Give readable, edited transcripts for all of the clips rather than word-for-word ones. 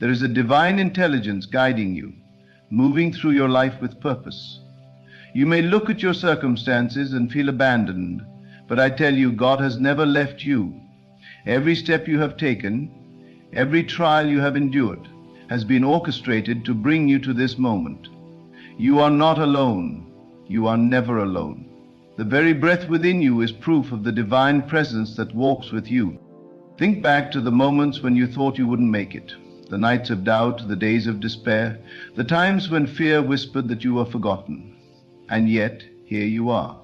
There is a divine intelligence guiding you, moving through your life with purpose. You may look at your circumstances and feel abandoned, but I tell you, God has never left you. Every step you have taken, every trial you have endured, has been orchestrated to bring you to this moment. You are not alone. You are never alone. The very breath within you is proof of the divine presence that walks with you. Think back to the moments when you thought you wouldn't make it, the nights of doubt, the days of despair, the times when fear whispered that you were forgotten. And yet, here you are.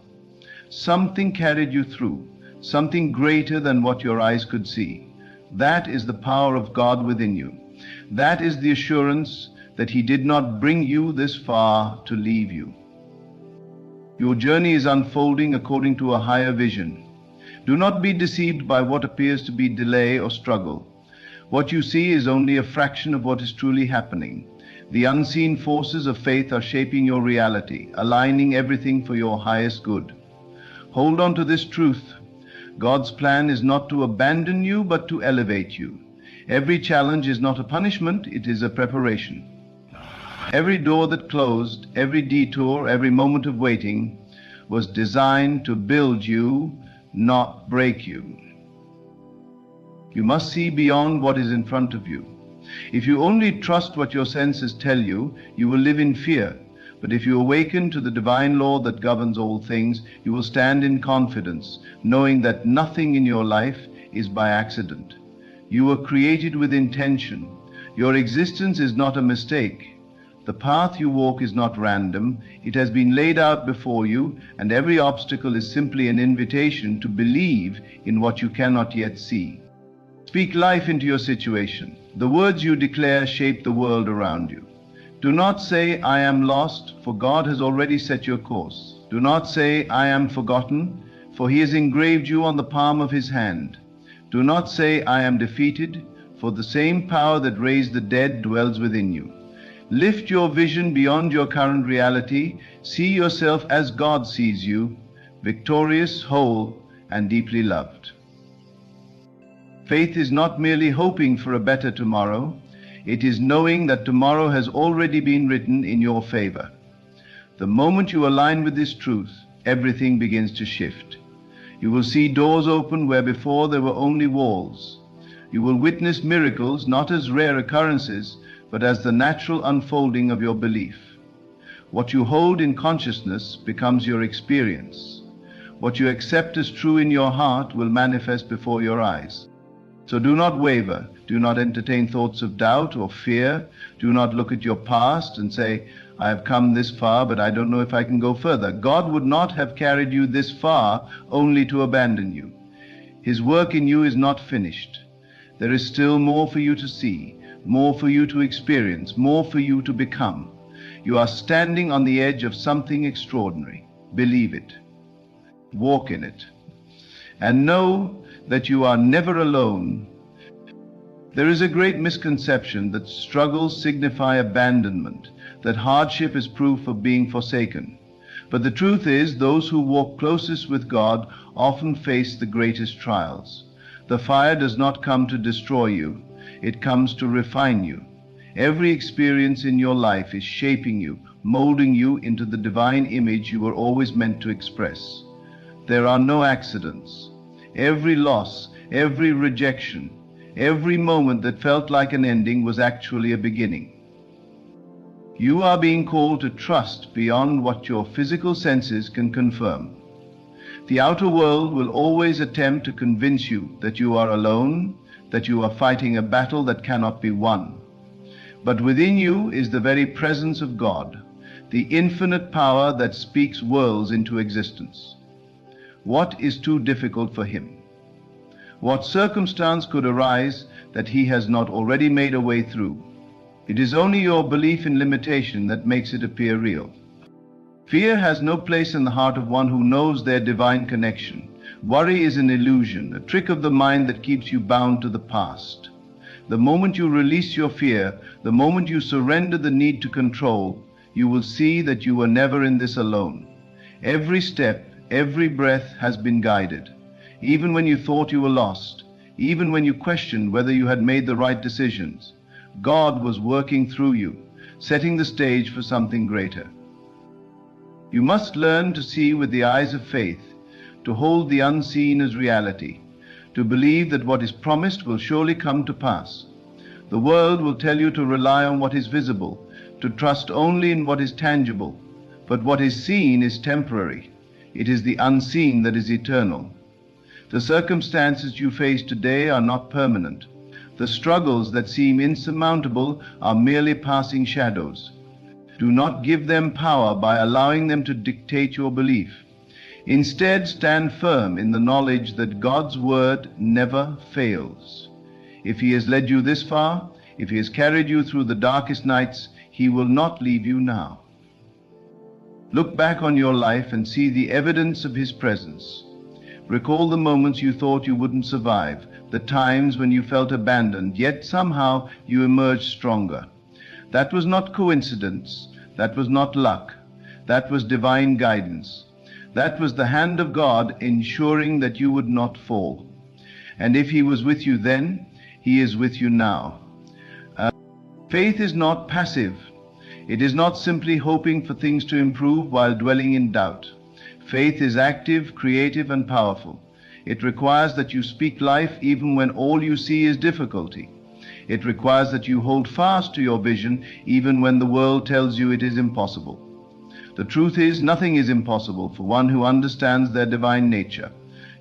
Something carried you through, something greater than what your eyes could see. That is the power of God within you. That is the assurance that He did not bring you this far to leave you. Your journey is unfolding according to a higher vision. Do not be deceived by what appears to be delay or struggle. What you see is only a fraction of what is truly happening. The unseen forces of faith are shaping your reality, aligning everything for your highest good. Hold on to this truth. God's plan is not to abandon you, but to elevate you. Every challenge is not a punishment, it is a preparation. Every door that closed, every detour, every moment of waiting was designed to build you, not break you. You must see beyond what is in front of you. If you only trust what your senses tell you, you will live in fear. But if you awaken to the divine law that governs all things, you will stand in confidence, knowing that nothing in your life is by accident. You were created with intention. Your existence is not a mistake. The path you walk is not random. It has been laid out before you, and every obstacle is simply an invitation to believe in what you cannot yet see. Speak life into your situation. The words you declare shape the world around you. Do not say, I am lost, for God has already set your course. Do not say, I am forgotten, for He has engraved you on the palm of His hand. Do not say, I am defeated, for the same power that raised the dead dwells within you. Lift your vision beyond your current reality. See yourself as God sees you, victorious, whole, and deeply loved. Faith is not merely hoping for a better tomorrow. It is knowing that tomorrow has already been written in your favor. The moment you align with this truth, everything begins to shift. You will see doors open where before there were only walls. You will witness miracles not as rare occurrences, but as the natural unfolding of your belief. What you hold in consciousness becomes your experience. What you accept as true in your heart will manifest before your eyes. So do not waver. Do not entertain thoughts of doubt or fear. Do not look at your past and say, I have come this far, but I don't know if I can go further. God would not have carried you this far only to abandon you. His work in you is not finished. There is still more for you to see, more for you to experience, more for you to become. You are standing on the edge of something extraordinary. Believe it. Walk in it. And know that you are never alone. There is a great misconception that struggles signify abandonment, that hardship is proof of being forsaken. But the truth is, those who walk closest with God often face the greatest trials. The fire does not come to destroy you. It comes to refine you. Every experience in your life is shaping you, molding you into the divine image you were always meant to express. There are no accidents. Every loss, every rejection, every moment that felt like an ending was actually a beginning. You are being called to trust beyond what your physical senses can confirm. The outer world will always attempt to convince you that you are alone, that you are fighting a battle that cannot be won. But within you is the very presence of God, the infinite power that speaks worlds into existence. What is too difficult for Him? What circumstance could arise that He has not already made a way through? It is only your belief in limitation that makes it appear real. Fear has no place in the heart of one who knows their divine connection. Worry is an illusion, a trick of the mind that keeps you bound to the past. The moment you release your fear, the moment you surrender the need to control, you will see that you were never in this alone. Every step, every breath has been guided. Even when you thought you were lost, even when you questioned whether you had made the right decisions, God was working through you, setting the stage for something greater. You must learn to see with the eyes of faith, to hold the unseen as reality, to believe that what is promised will surely come to pass. The world will tell you to rely on what is visible, to trust only in what is tangible, but what is seen is temporary. It is the unseen that is eternal. The circumstances you face today are not permanent. The struggles that seem insurmountable are merely passing shadows. Do not give them power by allowing them to dictate your belief. Instead, stand firm in the knowledge that God's word never fails. If He has led you this far, if He has carried you through the darkest nights, He will not leave you now. Look back on your life and see the evidence of His presence. Recall the moments you thought you wouldn't survive, the times when you felt abandoned, yet somehow you emerged stronger. That was not coincidence, that was not luck, that was divine guidance. That was the hand of God ensuring that you would not fall. And if He was with you then, He is with you now. Faith is not passive. It is not simply hoping for things to improve while dwelling in doubt. Faith is active, creative, and powerful. It requires that you speak life even when all you see is difficulty. It requires that you hold fast to your vision even when the world tells you it is impossible. The truth is, nothing is impossible for one who understands their divine nature.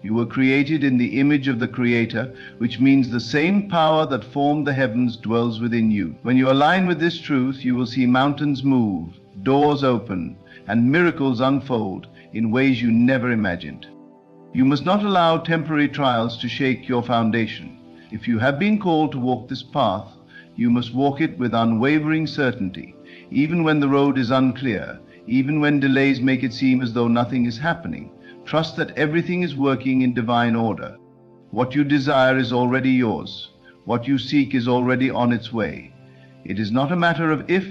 You were created in the image of the Creator, which means the same power that formed the heavens dwells within you. When you align with this truth, you will see mountains move, doors open, and miracles unfold in ways you never imagined. You must not allow temporary trials to shake your foundation. If you have been called to walk this path, you must walk it with unwavering certainty, even when the road is unclear, even when delays make it seem as though nothing is happening. Trust that everything is working in divine order. What you desire is already yours. What you seek is already on its way. It is not a matter of if,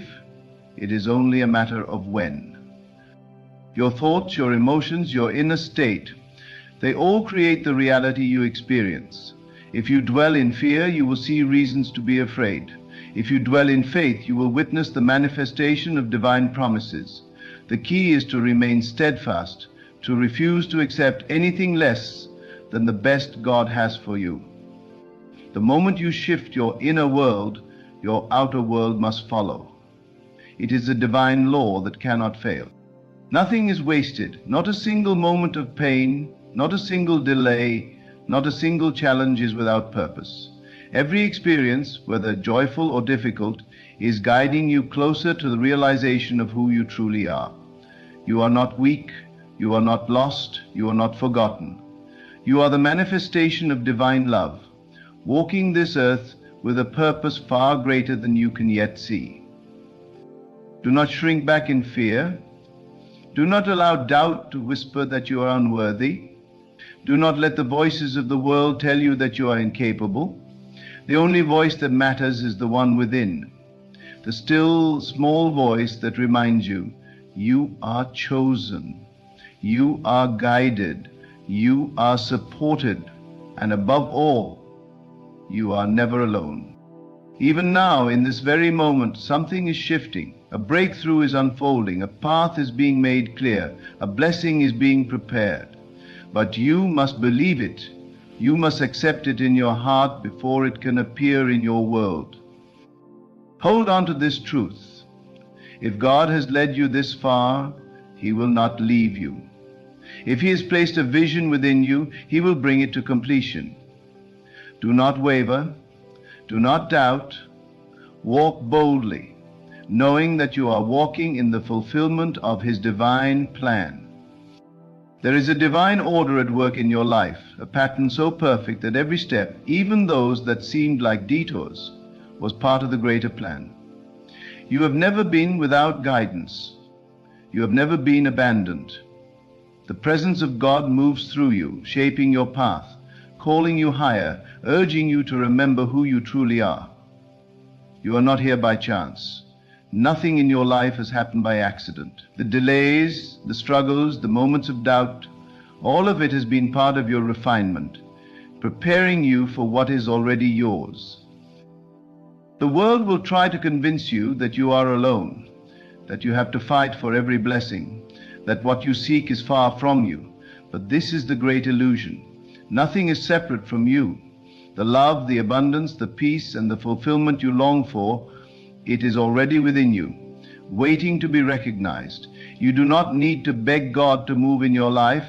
it is only a matter of when. Your thoughts, your emotions, your inner state, they all create the reality you experience. If you dwell in fear, you will see reasons to be afraid. If you dwell in faith, you will witness the manifestation of divine promises. The key is to remain steadfast, to refuse to accept anything less than the best God has for you. The moment you shift your inner world, your outer world must follow. It is a divine law that cannot fail. Nothing is wasted, not a single moment of pain, not a single delay, not a single challenge is without purpose. Every experience, whether joyful or difficult, is guiding you closer to the realization of who you truly are. You are not weak, you are not lost, you are not forgotten. You are the manifestation of divine love, walking this earth with a purpose far greater than you can yet see. Do not shrink back in fear. Do not allow doubt to whisper that you are unworthy. Do not let the voices of the world tell you that you are incapable. The only voice that matters is the one within, the still, small voice that reminds you, you are chosen, you are guided, you are supported, and above all, you are never alone. Even now, in this very moment, something is shifting. A breakthrough is unfolding, a path is being made clear, a blessing is being prepared. But you must believe it. You must accept it in your heart before it can appear in your world. Hold on to this truth. If God has led you this far, He will not leave you. If He has placed a vision within you, He will bring it to completion. Do not waver. Do not doubt. Walk boldly, knowing that you are walking in the fulfillment of His divine plan. There is a divine order at work in your life, a pattern so perfect that every step, even those that seemed like detours, was part of the greater plan. You have never been without guidance. You have never been abandoned. The presence of God moves through you, shaping your path, calling you higher, urging you to remember who you truly are. You are not here by chance. Nothing in your life has happened by accident. The delays, the struggles, the moments of doubt, all of it has been part of your refinement, preparing you for what is already yours. The world will try to convince you that you are alone, that you have to fight for every blessing, that what you seek is far from you. But this is the great illusion. Nothing is separate from you. The love, the abundance, the peace, and the fulfillment you long for, it is already within you, waiting to be recognized. You do not need to beg God to move in your life.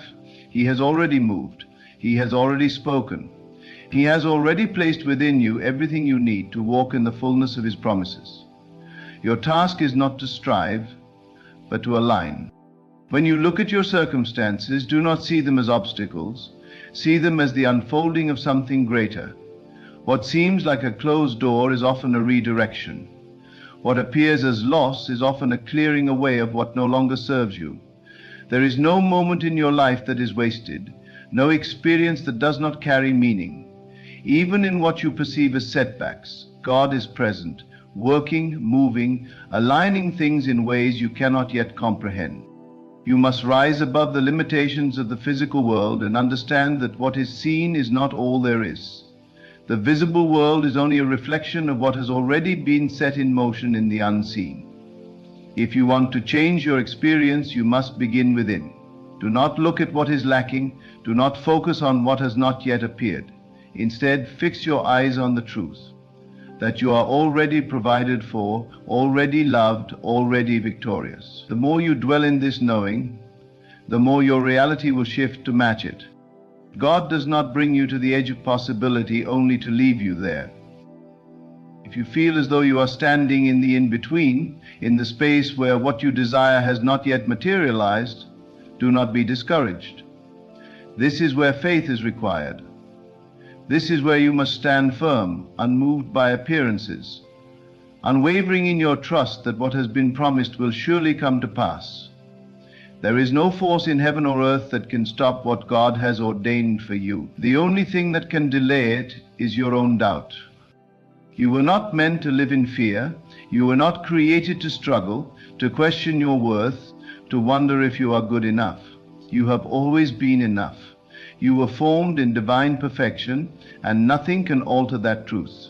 He has already moved. He has already spoken. He has already placed within you everything you need to walk in the fullness of His promises. Your task is not to strive, but to align. When you look at your circumstances, do not see them as obstacles. See them as the unfolding of something greater. What seems like a closed door is often a redirection. What appears as loss is often a clearing away of what no longer serves you. There is no moment in your life that is wasted, no experience that does not carry meaning. Even in what you perceive as setbacks, God is present, working, moving, aligning things in ways you cannot yet comprehend. You must rise above the limitations of the physical world and understand that what is seen is not all there is. The visible world is only a reflection of what has already been set in motion in the unseen. If you want to change your experience, you must begin within. Do not look at what is lacking. Do not focus on what has not yet appeared. Instead, fix your eyes on the truth, that you are already provided for, already loved, already victorious. The more you dwell in this knowing, the more your reality will shift to match it. God does not bring you to the edge of possibility only to leave you there. If you feel as though you are standing in the in-between, in the space where what you desire has not yet materialized, do not be discouraged. This is where faith is required. This is where you must stand firm, unmoved by appearances, unwavering in your trust that what has been promised will surely come to pass. There is no force in heaven or earth that can stop what God has ordained for you. The only thing that can delay it is your own doubt. You were not meant to live in fear. You were not created to struggle, to question your worth, to wonder if you are good enough. You have always been enough. You were formed in divine perfection, and nothing can alter that truth.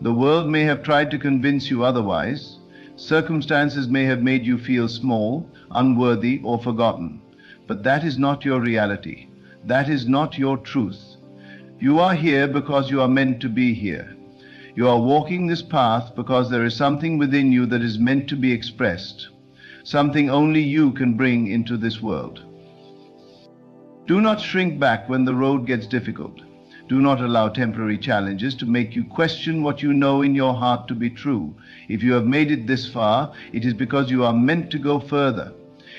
The world may have tried to convince you otherwise. Circumstances may have made you feel small, unworthy, or forgotten. But that is not your reality. That is not your truth. You are here because you are meant to be here. You are walking this path because there is something within you that is meant to be expressed, something only you can bring into this world. Do not shrink back when the road gets difficult. Do not allow temporary challenges to make you question what you know in your heart to be true. If you have made it this far, it is because you are meant to go further.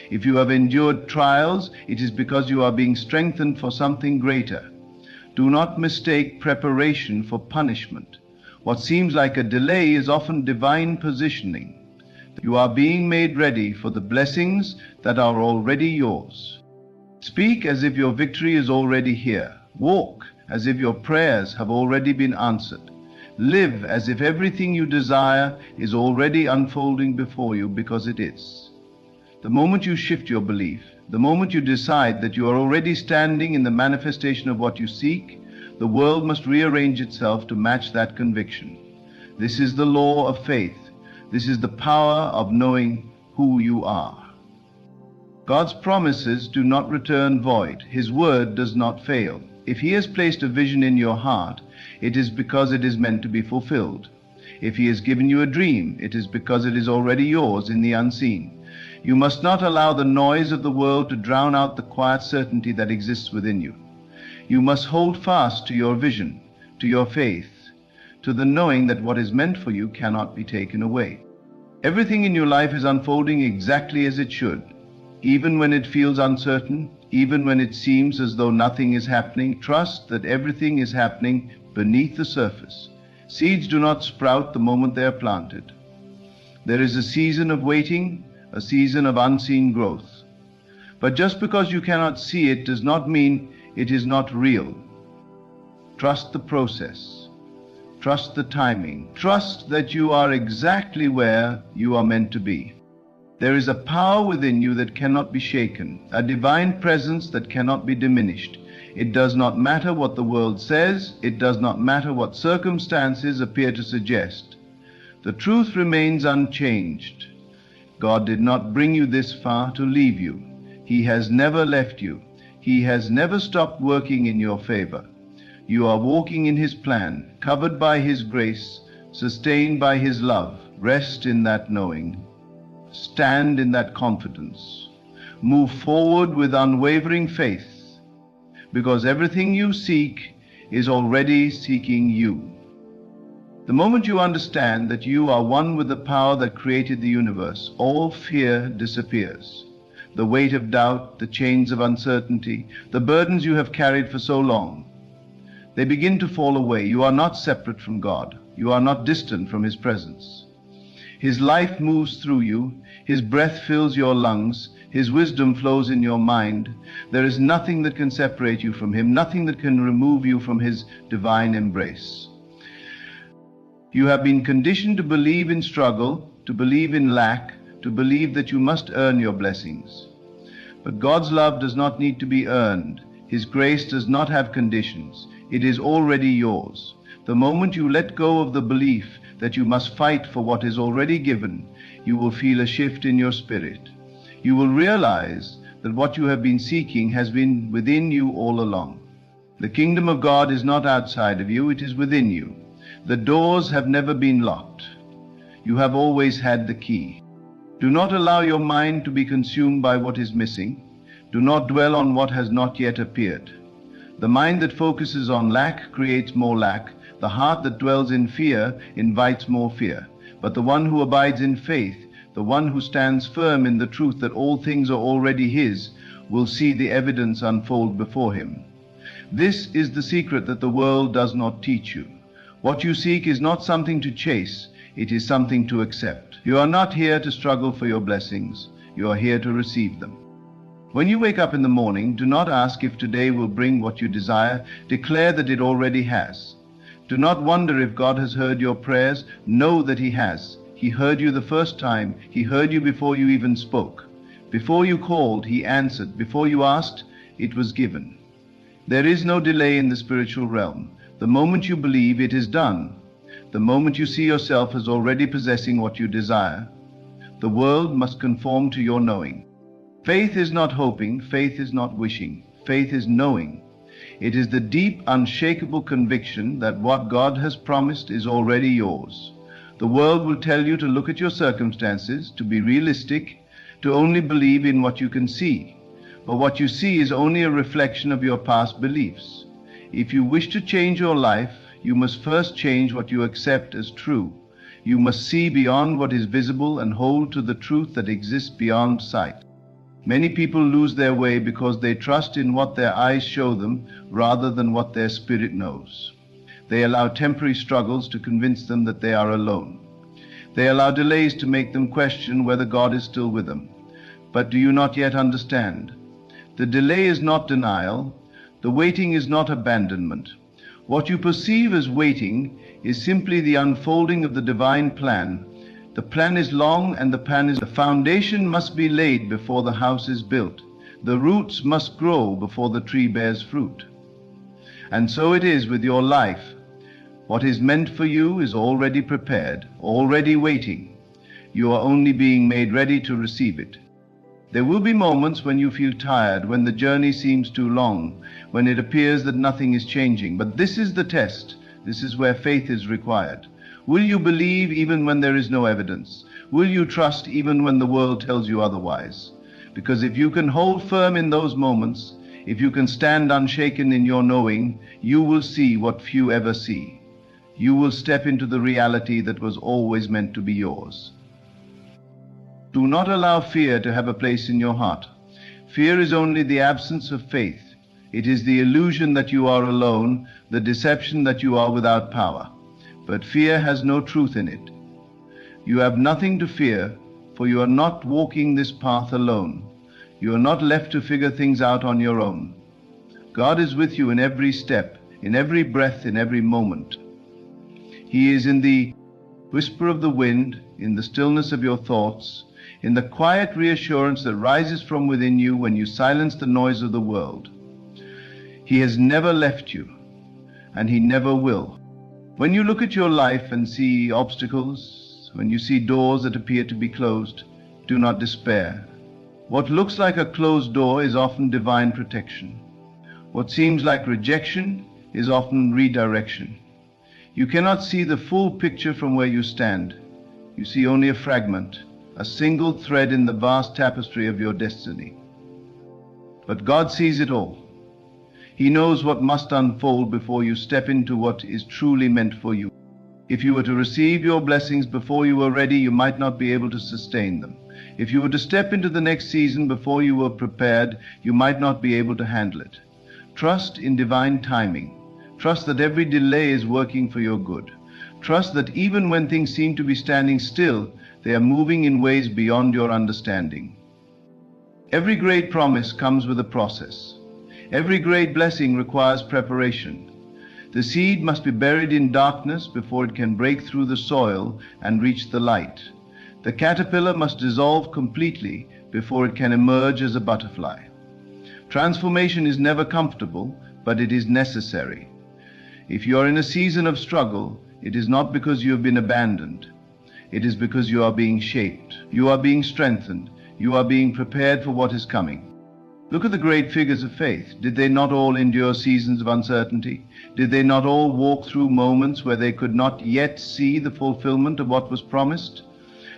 If you have endured trials, it is because you are being strengthened for something greater. Do not mistake preparation for punishment. What seems like a delay is often divine positioning. You are being made ready for the blessings that are already yours. Speak as if your victory is already here. Walk as if your prayers have already been answered. Live as if everything you desire is already unfolding before you, because it is. The moment you shift your belief, the moment you decide that you are already standing in the manifestation of what you seek, the world must rearrange itself to match that conviction. This is the law of faith. This is the power of knowing who you are. God's promises do not return void. His word does not fail. If He has placed a vision in your heart, it is because it is meant to be fulfilled. If He has given you a dream, it is because it is already yours in the unseen. You must not allow the noise of the world to drown out the quiet certainty that exists within you. You must hold fast to your vision, to your faith, to the knowing that what is meant for you cannot be taken away. Everything in your life is unfolding exactly as it should. Even when it feels uncertain, even when it seems as though nothing is happening, trust that everything is happening beneath the surface. Seeds do not sprout the moment they are planted. There is a season of waiting, a season of unseen growth. But just because you cannot see it does not mean it is not real. Trust the process. Trust the timing. Trust that you are exactly where you are meant to be. There is a power within you that cannot be shaken, a divine presence that cannot be diminished. It does not matter what the world says. It does not matter what circumstances appear to suggest. The truth remains unchanged. God did not bring you this far to leave you. He has never left you. He has never stopped working in your favor. You are walking in His plan, covered by His grace, sustained by His love. Rest in that knowing. Stand in that confidence. Move forward with unwavering faith, because everything you seek is already seeking you. The moment you understand that you are one with the power that created the universe, all fear disappears. The weight of doubt, the chains of uncertainty, the burdens you have carried for so long, they begin to fall away. You are not separate from God. You are not distant from His presence. His life moves through you. His breath fills your lungs. His wisdom flows in your mind. There is nothing that can separate you from Him, nothing that can remove you from His divine embrace. You have been conditioned to believe in struggle, to believe in lack, to believe that you must earn your blessings. But God's love does not need to be earned. His grace does not have conditions. It is already yours. The moment you let go of the belief that you must fight for what is already given, you will feel a shift in your spirit. You will realize that what you have been seeking has been within you all along. The kingdom of God is not outside of you, it is within you. The doors have never been locked. You have always had the key. Do not allow your mind to be consumed by what is missing. Do not dwell on what has not yet appeared. The mind that focuses on lack creates more lack. The heart that dwells in fear invites more fear. But the one who abides in faith, the one who stands firm in the truth that all things are already his, will see the evidence unfold before him. This is the secret that the world does not teach you. What you seek is not something to chase, it is something to accept. You are not here to struggle for your blessings, you are here to receive them. When you wake up in the morning, do not ask if today will bring what you desire, declare that it already has. Do not wonder if God has heard your prayers, know that He has. He heard you the first time, He heard you before you even spoke. Before you called, He answered. Before you asked, it was given. There is no delay in the spiritual realm. The moment you believe, it is done. The moment you see yourself as already possessing what you desire, the world must conform to your knowing. Faith is not hoping, faith is not wishing, faith is knowing. It is the deep, unshakable conviction that what God has promised is already yours. The world will tell you to look at your circumstances, to be realistic, to only believe in what you can see. But what you see is only a reflection of your past beliefs. If you wish to change your life, you must first change what you accept as true. You must see beyond what is visible and hold to the truth that exists beyond sight. Many people lose their way because they trust in what their eyes show them rather than what their spirit knows. They allow temporary struggles to convince them that they are alone. They allow delays to make them question whether God is still with them. But do you not yet understand? The delay is not denial. The waiting is not abandonment. What you perceive as waiting is simply the unfolding of the divine plan. The plan is long and the foundation must be laid before the house is built. The roots must grow before the tree bears fruit. And so it is with your life. What is meant for you is already prepared, already waiting. You are only being made ready to receive it. There will be moments when you feel tired, when the journey seems too long, when it appears that nothing is changing. But this is the test. This is where faith is required. Will you believe even when there is no evidence? Will you trust even when the world tells you otherwise? Because if you can hold firm in those moments, if you can stand unshaken in your knowing, you will see what few ever see. You will step into the reality that was always meant to be yours. Do not allow fear to have a place in your heart. Fear is only the absence of faith. It is the illusion that you are alone, the deception that you are without power. But fear has no truth in it. You have nothing to fear, for you are not walking this path alone. You are not left to figure things out on your own. God is with you in every step, in every breath, in every moment. He is in the whisper of the wind, in the stillness of your thoughts, in the quiet reassurance that rises from within you when you silence the noise of the world. He has never left you, and He never will. When you look at your life and see obstacles, times, when you see doors that appear to be closed, do not despair. What looks like a closed door is often divine protection. What seems like rejection is often redirection. You cannot see the full picture from where you stand. You see only a fragment, a single thread in the vast tapestry of your destiny. But God sees it all. He knows what must unfold before you step into what is truly meant for you. If you were to receive your blessings before you were ready, you might not be able to sustain them. If you were to step into the next season before you were prepared, you might not be able to handle it. Trust in divine timing. Trust that every delay is working for your good. Trust that even when things seem to be standing still, they are moving in ways beyond your understanding. Every great promise comes with a process. Every great blessing requires preparation. The seed must be buried in darkness before it can break through the soil and reach the light. The caterpillar must dissolve completely before it can emerge as a butterfly. Transformation is never comfortable, but it is necessary. If you are in a season of struggle, it is not because you have been abandoned. It is because you are being shaped. You are being strengthened. You are being prepared for what is coming. Look at the great figures of faith. Did they not all endure seasons of uncertainty? Did they not all walk through moments where they could not yet see the fulfillment of what was promised?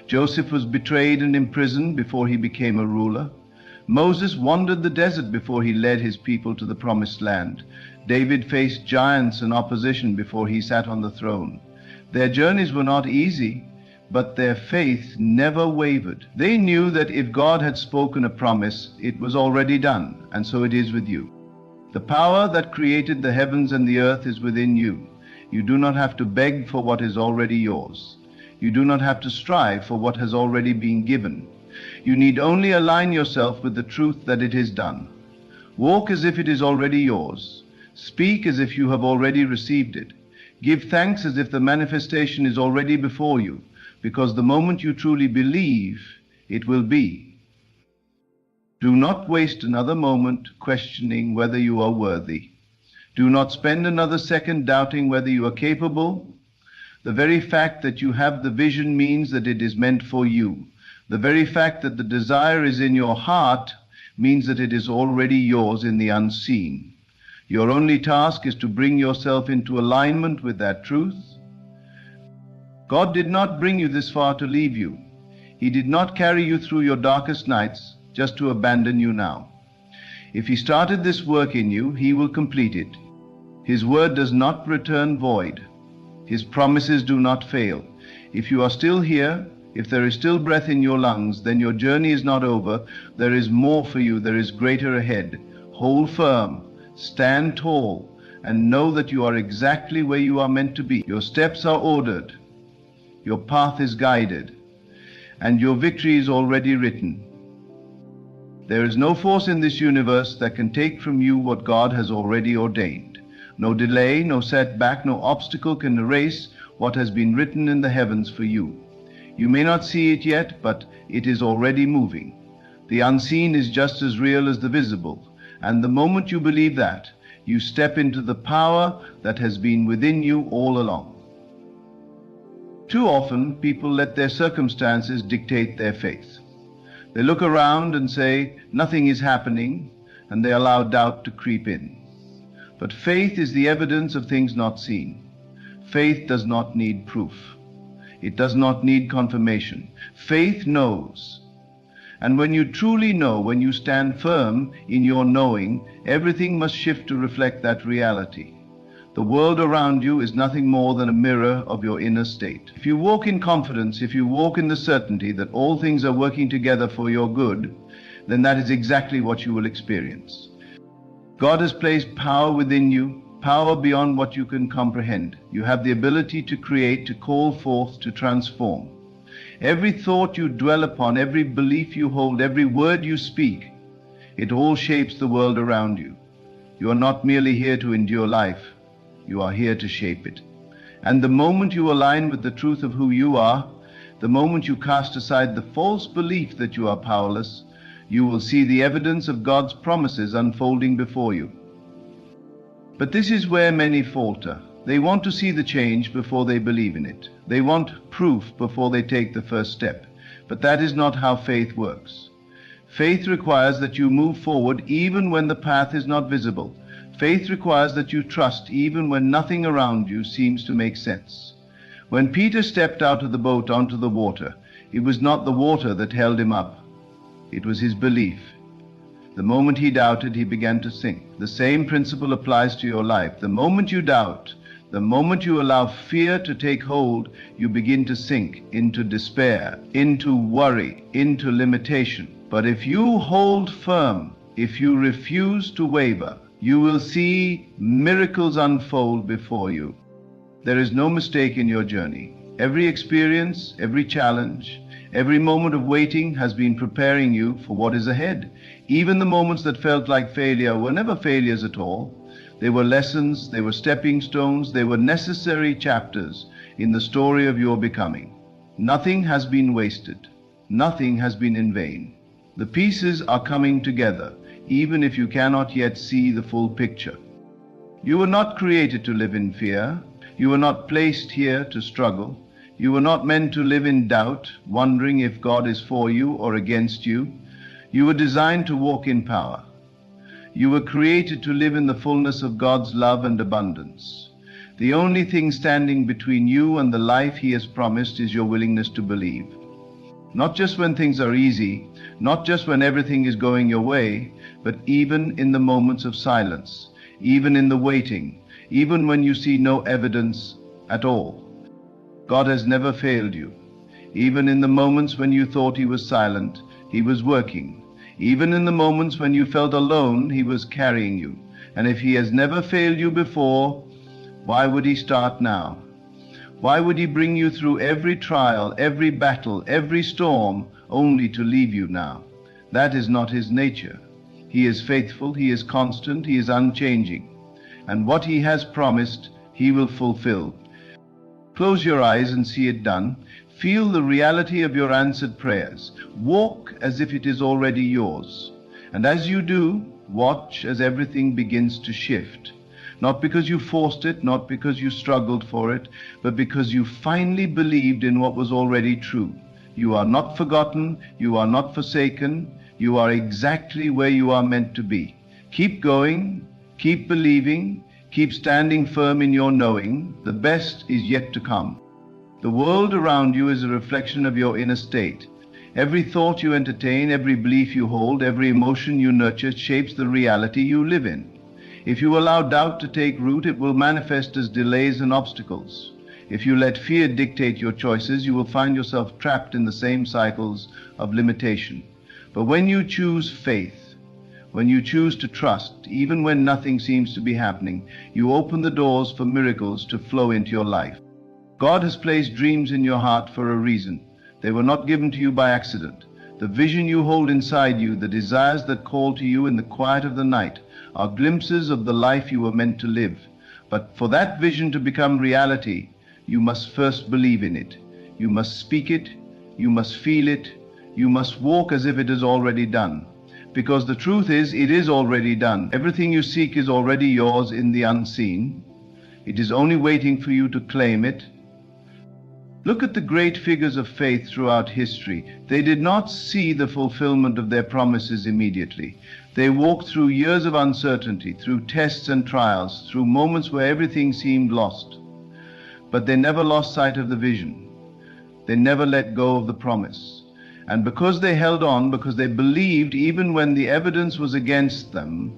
Joseph was betrayed and imprisoned before he became a ruler. Moses wandered the desert before he led his people to the promised land. David faced giants and opposition before he sat on the throne. Their journeys were not easy, but their faith never wavered. They knew that if God had spoken a promise, it was already done, and so it is with you. The power that created the heavens and the earth is within you. You do not have to beg for what is already yours. You do not have to strive for what has already been given. You need only align yourself with the truth that it is done. Walk as if it is already yours. Speak as if you have already received it. Give thanks as if the manifestation is already before you, because the moment you truly believe, it will be. Do not waste another moment questioning whether you are worthy. Do not spend another second doubting whether you are capable. The very fact that you have the vision means that it is meant for you. The very fact that the desire is in your heart means that it is already yours in the unseen. Your only task is to bring yourself into alignment with that truth. God did not bring you this far to leave you. He did not carry you through your darkest nights just to abandon you now. If He started this work in you, He will complete it. His word does not return void. His promises do not fail. If you are still here, if there is still breath in your lungs, then your journey is not over. There is more for you. There is greater ahead. Hold firm, stand tall, and know that you are exactly where you are meant to be. Your steps are ordered. Your path is guided, and your victory is already written. There is no force in this universe that can take from you what God has already ordained. No delay, no setback, no obstacle can erase what has been written in the heavens for you. You may not see it yet, but it is already moving. The unseen is just as real as the visible, and the moment you believe that, you step into the power that has been within you all along. Too often, people let their circumstances dictate their faith. They look around and say, nothing is happening, and they allow doubt to creep in. But faith is the evidence of things not seen. Faith does not need proof. It does not need confirmation. Faith knows. And when you truly know, when you stand firm in your knowing, everything must shift to reflect that reality. The world around you is nothing more than a mirror of your inner state. If you walk in confidence, if you walk in the certainty that all things are working together for your good, then that is exactly what you will experience. God has placed power within you, power beyond what you can comprehend. You have the ability to create, to call forth, to transform. Every thought you dwell upon, every belief you hold, every word you speak, it all shapes the world around you. You are not merely here to endure life. You are here to shape it. And the moment you align with the truth of who you are, the moment you cast aside the false belief that you are powerless, you will see the evidence of God's promises unfolding before you. But this is where many falter. They want to see the change before they believe in it. They want proof before they take the first step. But that is not how faith works. Faith requires that you move forward even when the path is not visible. Faith requires that you trust even when nothing around you seems to make sense. When Peter stepped out of the boat onto the water, it was not the water that held him up. It was his belief. The moment he doubted, he began to sink. The same principle applies to your life. The moment you doubt, the moment you allow fear to take hold, you begin to sink into despair, into worry, into limitation. But if you hold firm, if you refuse to waver, you will see miracles unfold before you. There is no mistake in your journey. Every experience, every challenge, every moment of waiting has been preparing you for what is ahead. Even the moments that felt like failure were never failures at all. They were lessons, they were stepping stones, they were necessary chapters in the story of your becoming. Nothing has been wasted. Nothing has been in vain. The pieces are coming together, even if you cannot yet see the full picture. You were not created to live in fear. You were not placed here to struggle. You were not meant to live in doubt, wondering if God is for you or against you. You were designed to walk in power. You were created to live in the fullness of God's love and abundance. The only thing standing between you and the life He has promised is your willingness to believe. Not just when things are easy, not just when everything is going your way, but even in the moments of silence, even in the waiting, even when you see no evidence at all. God has never failed you. Even in the moments when you thought He was silent, He was working. Even in the moments when you felt alone, He was carrying you. And if He has never failed you before, why would He start now? Why would He bring you through every trial, every battle, every storm, only to leave you now? That is not His nature. He is faithful, He is constant, He is unchanging. And what He has promised, He will fulfill. Close your eyes and see it done. Feel the reality of your answered prayers. Walk as if it is already yours. And as you do, watch as everything begins to shift. Not because you forced it, not because you struggled for it, but because you finally believed in what was already true. You are not forgotten, you are not forsaken, you are exactly where you are meant to be. Keep going, keep believing, keep standing firm in your knowing. The best is yet to come. The world around you is a reflection of your inner state. Every thought you entertain, every belief you hold, every emotion you nurture shapes the reality you live in. If you allow doubt to take root, it will manifest as delays and obstacles. If you let fear dictate your choices, you will find yourself trapped in the same cycles of limitation. But when you choose faith, when you choose to trust, even when nothing seems to be happening, you open the doors for miracles to flow into your life. God has placed dreams in your heart for a reason. They were not given to you by accident. The vision you hold inside you, the desires that call to you in the quiet of the night, are glimpses of the life you were meant to live. But for that vision to become reality, you must first believe in it. You must speak it. You must feel it. You must walk as if it is already done. Because the truth is, it is already done. Everything you seek is already yours in the unseen. It is only waiting for you to claim it. Look at the great figures of faith throughout history. They did not see the fulfillment of their promises immediately. They walked through years of uncertainty, through tests and trials, through moments where everything seemed lost. But they never lost sight of the vision. They never let go of the promise. And because they held on, because they believed even when the evidence was against them,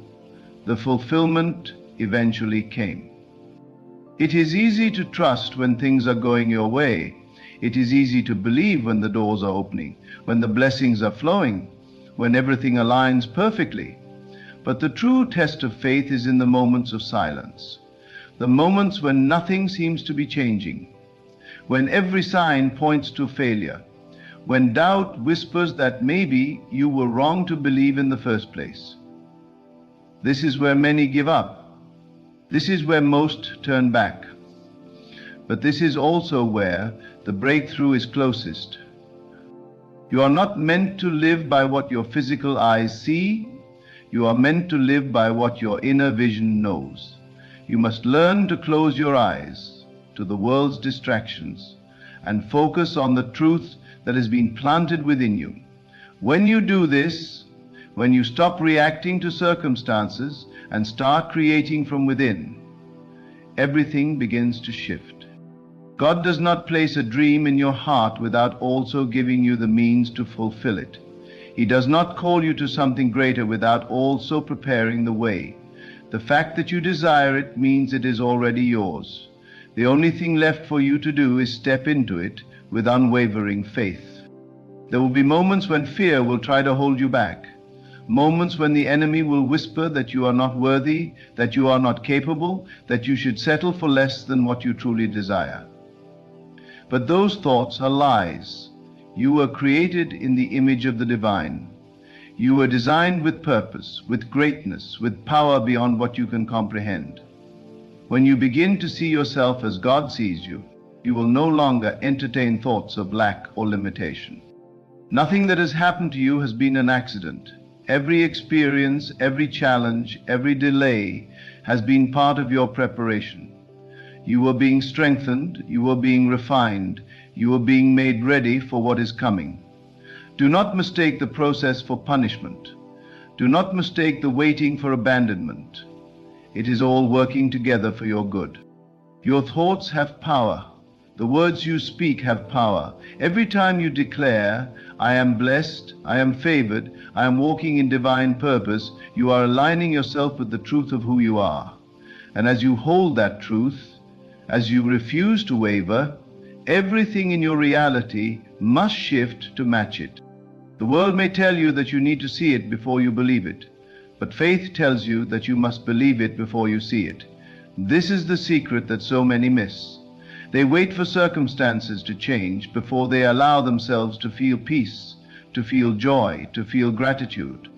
the fulfillment eventually came. It is easy to trust when things are going your way. It is easy to believe when the doors are opening, when the blessings are flowing, when everything aligns perfectly. But the true test of faith is in the moments of silence, the moments when nothing seems to be changing, when every sign points to failure, when doubt whispers that maybe you were wrong to believe in the first place. This is where many give up. This is where most turn back. But this is also where the breakthrough is closest. You are not meant to live by what your physical eyes see. You are meant to live by what your inner vision knows. You must learn to close your eyes to the world's distractions and focus on the truth that has been planted within you. When you do this, when you stop reacting to circumstances and start creating from within, everything begins to shift. God does not place a dream in your heart without also giving you the means to fulfill it. He does not call you to something greater without also preparing the way. The fact that you desire it means it is already yours. The only thing left for you to do is step into it with unwavering faith. There will be moments when fear will try to hold you back, moments when the enemy will whisper that you are not worthy, that you are not capable, that you should settle for less than what you truly desire. But those thoughts are lies. You were created in the image of the divine. You were designed with purpose, with greatness, with power beyond what you can comprehend. When you begin to see yourself as God sees you, you will no longer entertain thoughts of lack or limitation. Nothing that has happened to you has been an accident. Every experience, every challenge, every delay has been part of your preparation. You were being strengthened, you were being refined, you were being made ready for what is coming. Do not mistake the process for punishment. Do not mistake the waiting for abandonment. It is all working together for your good. Your thoughts have power. The words you speak have power. Every time you declare, I am blessed, I am favored, I am walking in divine purpose, you are aligning yourself with the truth of who you are. And as you hold that truth, as you refuse to waver, everything in your reality must shift to match it. The world may tell you that you need to see it before you believe it, but faith tells you that you must believe it before you see it. This is the secret that so many miss. They wait for circumstances to change before they allow themselves to feel peace, to feel joy, to feel gratitude.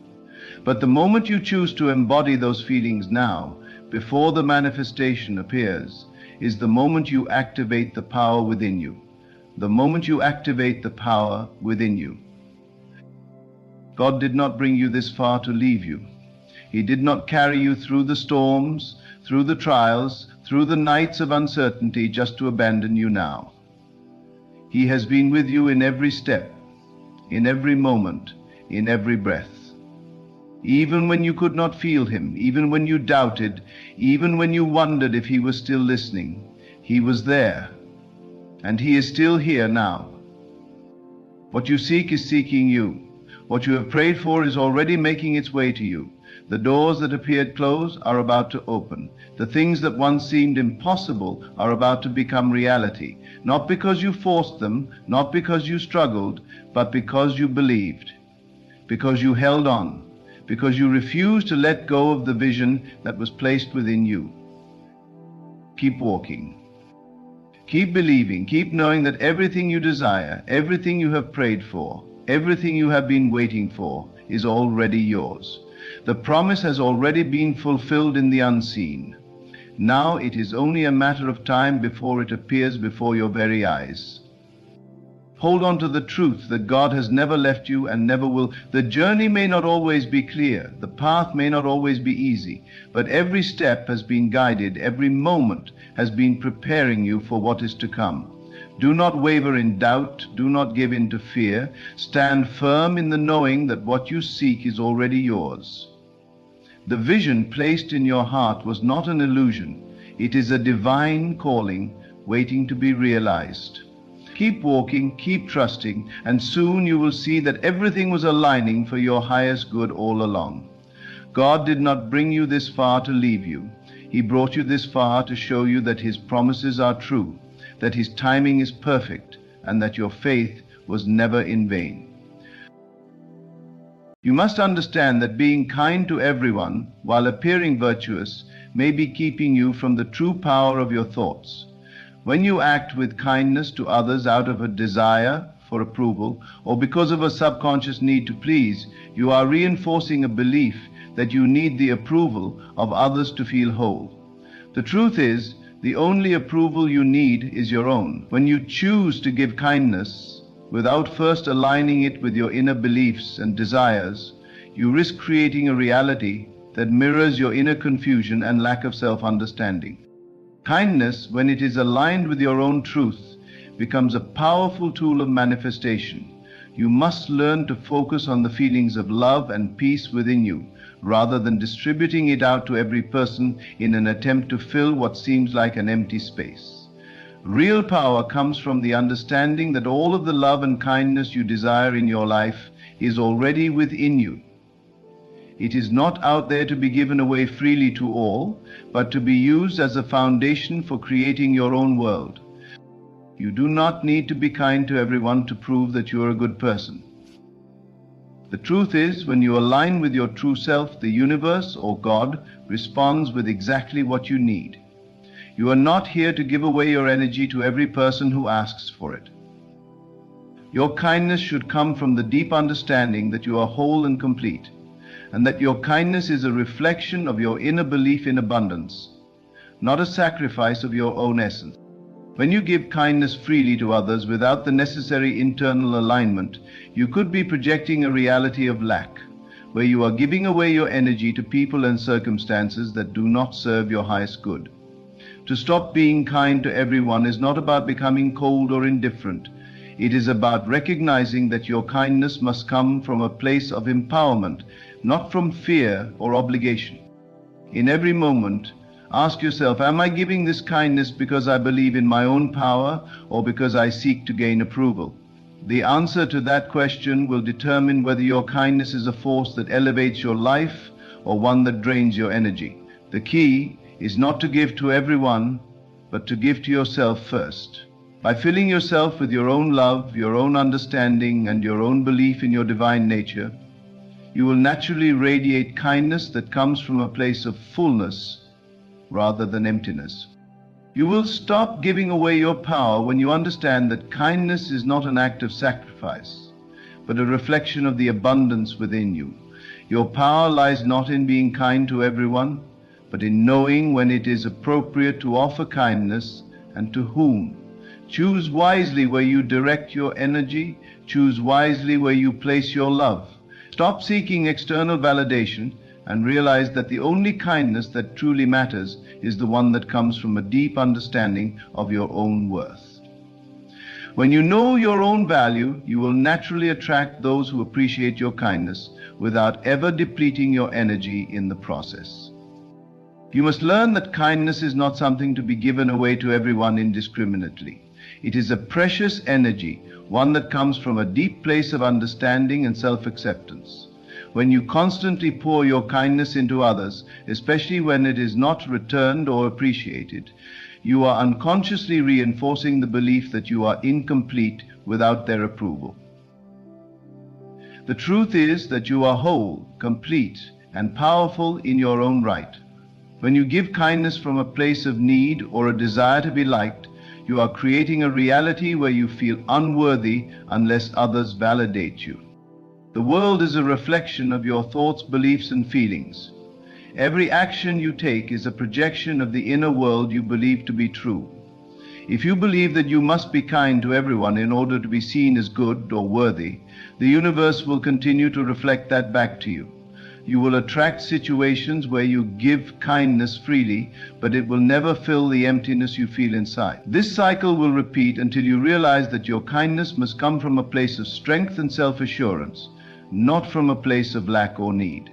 But the moment you choose to embody those feelings now, before the manifestation appears, is the moment you activate the power within you. The moment you activate the power within you. God did not bring you this far to leave you. He did not carry you through the storms, through the trials, through the nights of uncertainty just to abandon you now. He has been with you in every step, in every moment, in every breath. Even when you could not feel him, even when you doubted, even when you wondered if he was still listening, he was there. And he is still here now. What you seek is seeking you. What you have prayed for is already making its way to you. The doors that appeared closed are about to open. The things that once seemed impossible are about to become reality, not because you forced them, not because you struggled, but because you believed, because you held on, because you refused to let go of the vision that was placed within you. Keep walking. Keep believing. Keep knowing that everything you desire, everything you have prayed for, everything you have been waiting for is already yours. The promise has already been fulfilled in the unseen. Now it is only a matter of time before it appears before your very eyes. Hold on to the truth that God has never left you and never will. The journey may not always be clear, the path may not always be easy, but every step has been guided, every moment has been preparing you for what is to come. Do not waver in doubt, do not give in to fear. Stand firm in the knowing that what you seek is already yours. The vision placed in your heart was not an illusion. It is a divine calling waiting to be realized. Keep walking, keep trusting, and soon you will see that everything was aligning for your highest good all along. God did not bring you this far to leave you. He brought you this far to show you that his promises are true, that his timing is perfect, and that your faith was never in vain. You must understand that being kind to everyone while appearing virtuous may be keeping you from the true power of your thoughts. When you act with kindness to others out of a desire for approval or because of a subconscious need to please, you are reinforcing a belief that you need the approval of others to feel whole. The truth is, the only approval you need is your own. When you choose to give kindness without first aligning it with your inner beliefs and desires, you risk creating a reality that mirrors your inner confusion and lack of self-understanding. Kindness, when it is aligned with your own truth, becomes a powerful tool of manifestation. You must learn to focus on the feelings of love and peace within you, rather than distributing it out to every person in an attempt to fill what seems like an empty space. Real power comes from the understanding that all of the love and kindness you desire in your life is already within you. It is not out there to be given away freely to all, but to be used as a foundation for creating your own world. You do not need to be kind to everyone to prove that you are a good person. The truth is, when you align with your true self, the universe or God responds with exactly what you need. You are not here to give away your energy to every person who asks for it. Your kindness should come from the deep understanding that you are whole and complete, and that your kindness is a reflection of your inner belief in abundance, not a sacrifice of your own essence. When you give kindness freely to others without the necessary internal alignment, you could be projecting a reality of lack, where you are giving away your energy to people and circumstances that do not serve your highest good. To stop being kind to everyone is not about becoming cold or indifferent. It is about recognizing that your kindness must come from a place of empowerment, not from fear or obligation. In every moment, ask yourself, am I giving this kindness because I believe in my own power or because I seek to gain approval? The answer to that question will determine whether your kindness is a force that elevates your life or one that drains your energy. The key is not to give to everyone, but to give to yourself first. By filling yourself with your own love, your own understanding, and your own belief in your divine nature, you will naturally radiate kindness that comes from a place of fullness rather than emptiness. You will stop giving away your power when you understand that kindness is not an act of sacrifice, but a reflection of the abundance within you. Your power lies not in being kind to everyone, but in knowing when it is appropriate to offer kindness and to whom. Choose wisely where you direct your energy. Choose wisely where you place your love. Stop seeking external validation and realize that the only kindness that truly matters is the one that comes from a deep understanding of your own worth. When you know your own value, you will naturally attract those who appreciate your kindness without ever depleting your energy in the process. You must learn that kindness is not something to be given away to everyone indiscriminately. It is a precious energy, one that comes from a deep place of understanding and self-acceptance. When you constantly pour your kindness into others, especially when it is not returned or appreciated, you are unconsciously reinforcing the belief that you are incomplete without their approval. The truth is that you are whole, complete, and powerful in your own right. When you give kindness from a place of need or a desire to be liked, you are creating a reality where you feel unworthy unless others validate you. The world is a reflection of your thoughts, beliefs, and feelings. Every action you take is a projection of the inner world you believe to be true. If you believe that you must be kind to everyone in order to be seen as good or worthy, the universe will continue to reflect that back to you. You will attract situations where you give kindness freely, but it will never fill the emptiness you feel inside. This cycle will repeat until you realize that your kindness must come from a place of strength and self-assurance, not from a place of lack or need.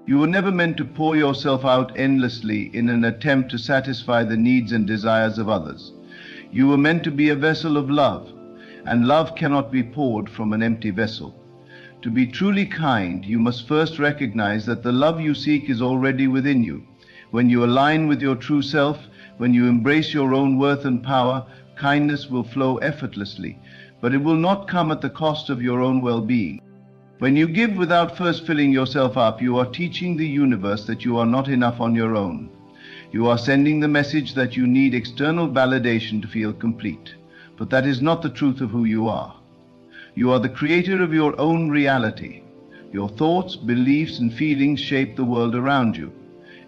You were never meant to pour yourself out endlessly in an attempt to satisfy the needs and desires of others. You were meant to be a vessel of love, and love cannot be poured from an empty vessel. To be truly kind, you must first recognize that the love you seek is already within you. When you align with your true self, when you embrace your own worth and power, kindness will flow effortlessly, but it will not come at the cost of your own well-being. When you give without first filling yourself up, you are teaching the universe that you are not enough on your own. You are sending the message that you need external validation to feel complete. But that is not the truth of who you are. You are the creator of your own reality. Your thoughts, beliefs, and feelings shape the world around you.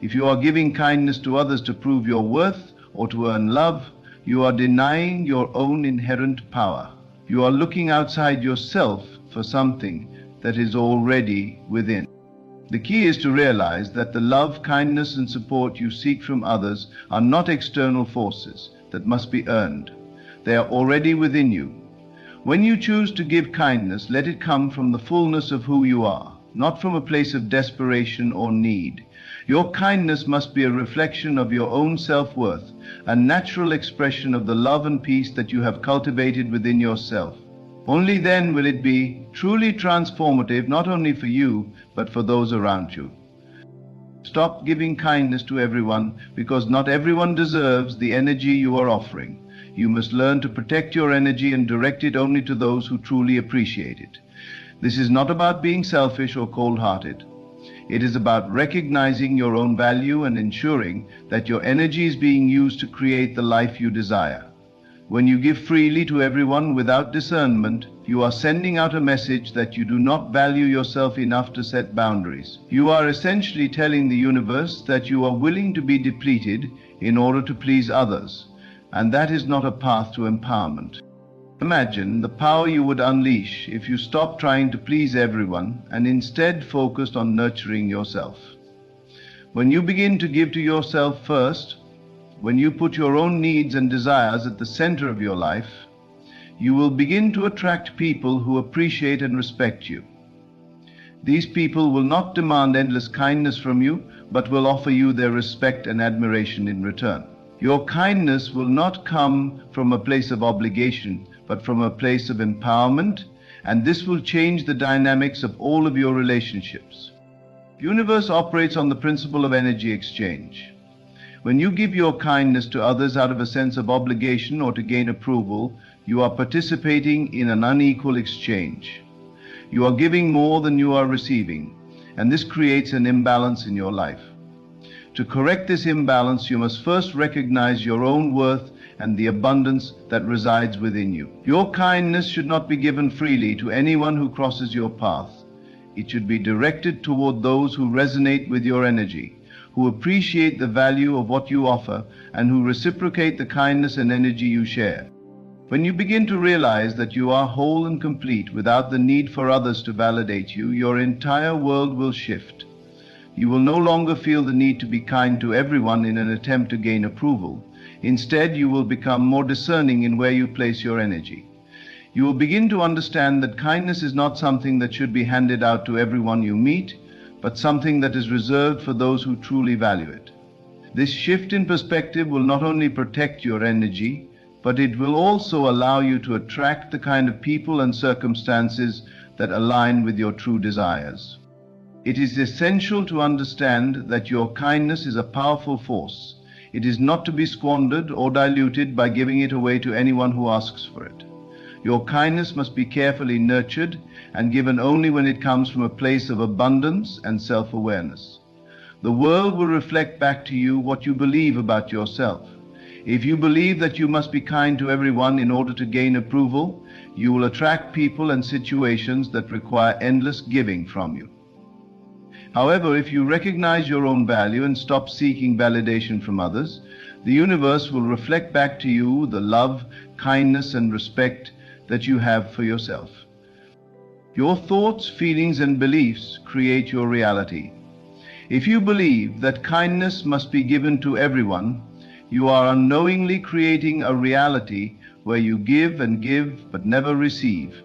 If you are giving kindness to others to prove your worth or to earn love, you are denying your own inherent power. You are looking outside yourself for something that is already within. The key is to realize that the love, kindness, and support you seek from others are not external forces that must be earned. They are already within you. When you choose to give kindness, let it come from the fullness of who you are, not from a place of desperation or need. Your kindness must be a reflection of your own self-worth, a natural expression of the love and peace that you have cultivated within yourself. Only then will it be truly transformative, not only for you, but for those around you. Stop giving kindness to everyone, because not everyone deserves the energy you are offering. You must learn to protect your energy and direct it only to those who truly appreciate it. This is not about being selfish or cold-hearted. It is about recognizing your own value and ensuring that your energy is being used to create the life you desire. When you give freely to everyone without discernment, you are sending out a message that you do not value yourself enough to set boundaries. You are essentially telling the universe that you are willing to be depleted in order to please others, and that is not a path to empowerment. Imagine the power you would unleash if you stopped trying to please everyone and instead focused on nurturing yourself. When you begin to give to yourself first, when you put your own needs and desires at the center of your life, you will begin to attract people who appreciate and respect you. These people will not demand endless kindness from you, but will offer you their respect and admiration in return. Your kindness will not come from a place of obligation, but from a place of empowerment, and this will change the dynamics of all of your relationships. The universe operates on the principle of energy exchange. When you give your kindness to others out of a sense of obligation or to gain approval, you are participating in an unequal exchange. You are giving more than you are receiving, and this creates an imbalance in your life. To correct this imbalance, you must first recognize your own worth and the abundance that resides within you. Your kindness should not be given freely to anyone who crosses your path. It should be directed toward those who resonate with your energy, who appreciate the value of what you offer, and who reciprocate the kindness and energy you share. When you begin to realize that you are whole and complete without the need for others to validate you, your entire world will shift. You will no longer feel the need to be kind to everyone in an attempt to gain approval. Instead, you will become more discerning in where you place your energy. You will begin to understand that kindness is not something that should be handed out to everyone you meet, but something that is reserved for those who truly value it. This shift in perspective will not only protect your energy, but it will also allow you to attract the kind of people and circumstances that align with your true desires. It is essential to understand that your kindness is a powerful force. It is not to be squandered or diluted by giving it away to anyone who asks for it. Your kindness must be carefully nurtured and given only when it comes from a place of abundance and self-awareness. The world will reflect back to you what you believe about yourself. If you believe that you must be kind to everyone in order to gain approval, you will attract people and situations that require endless giving from you. However, if you recognize your own value and stop seeking validation from others, the universe will reflect back to you the love, kindness, and respect that you have for yourself. Your thoughts, feelings, and beliefs create your reality. If you believe that kindness must be given to everyone, you are unknowingly creating a reality where you give and give but never receive.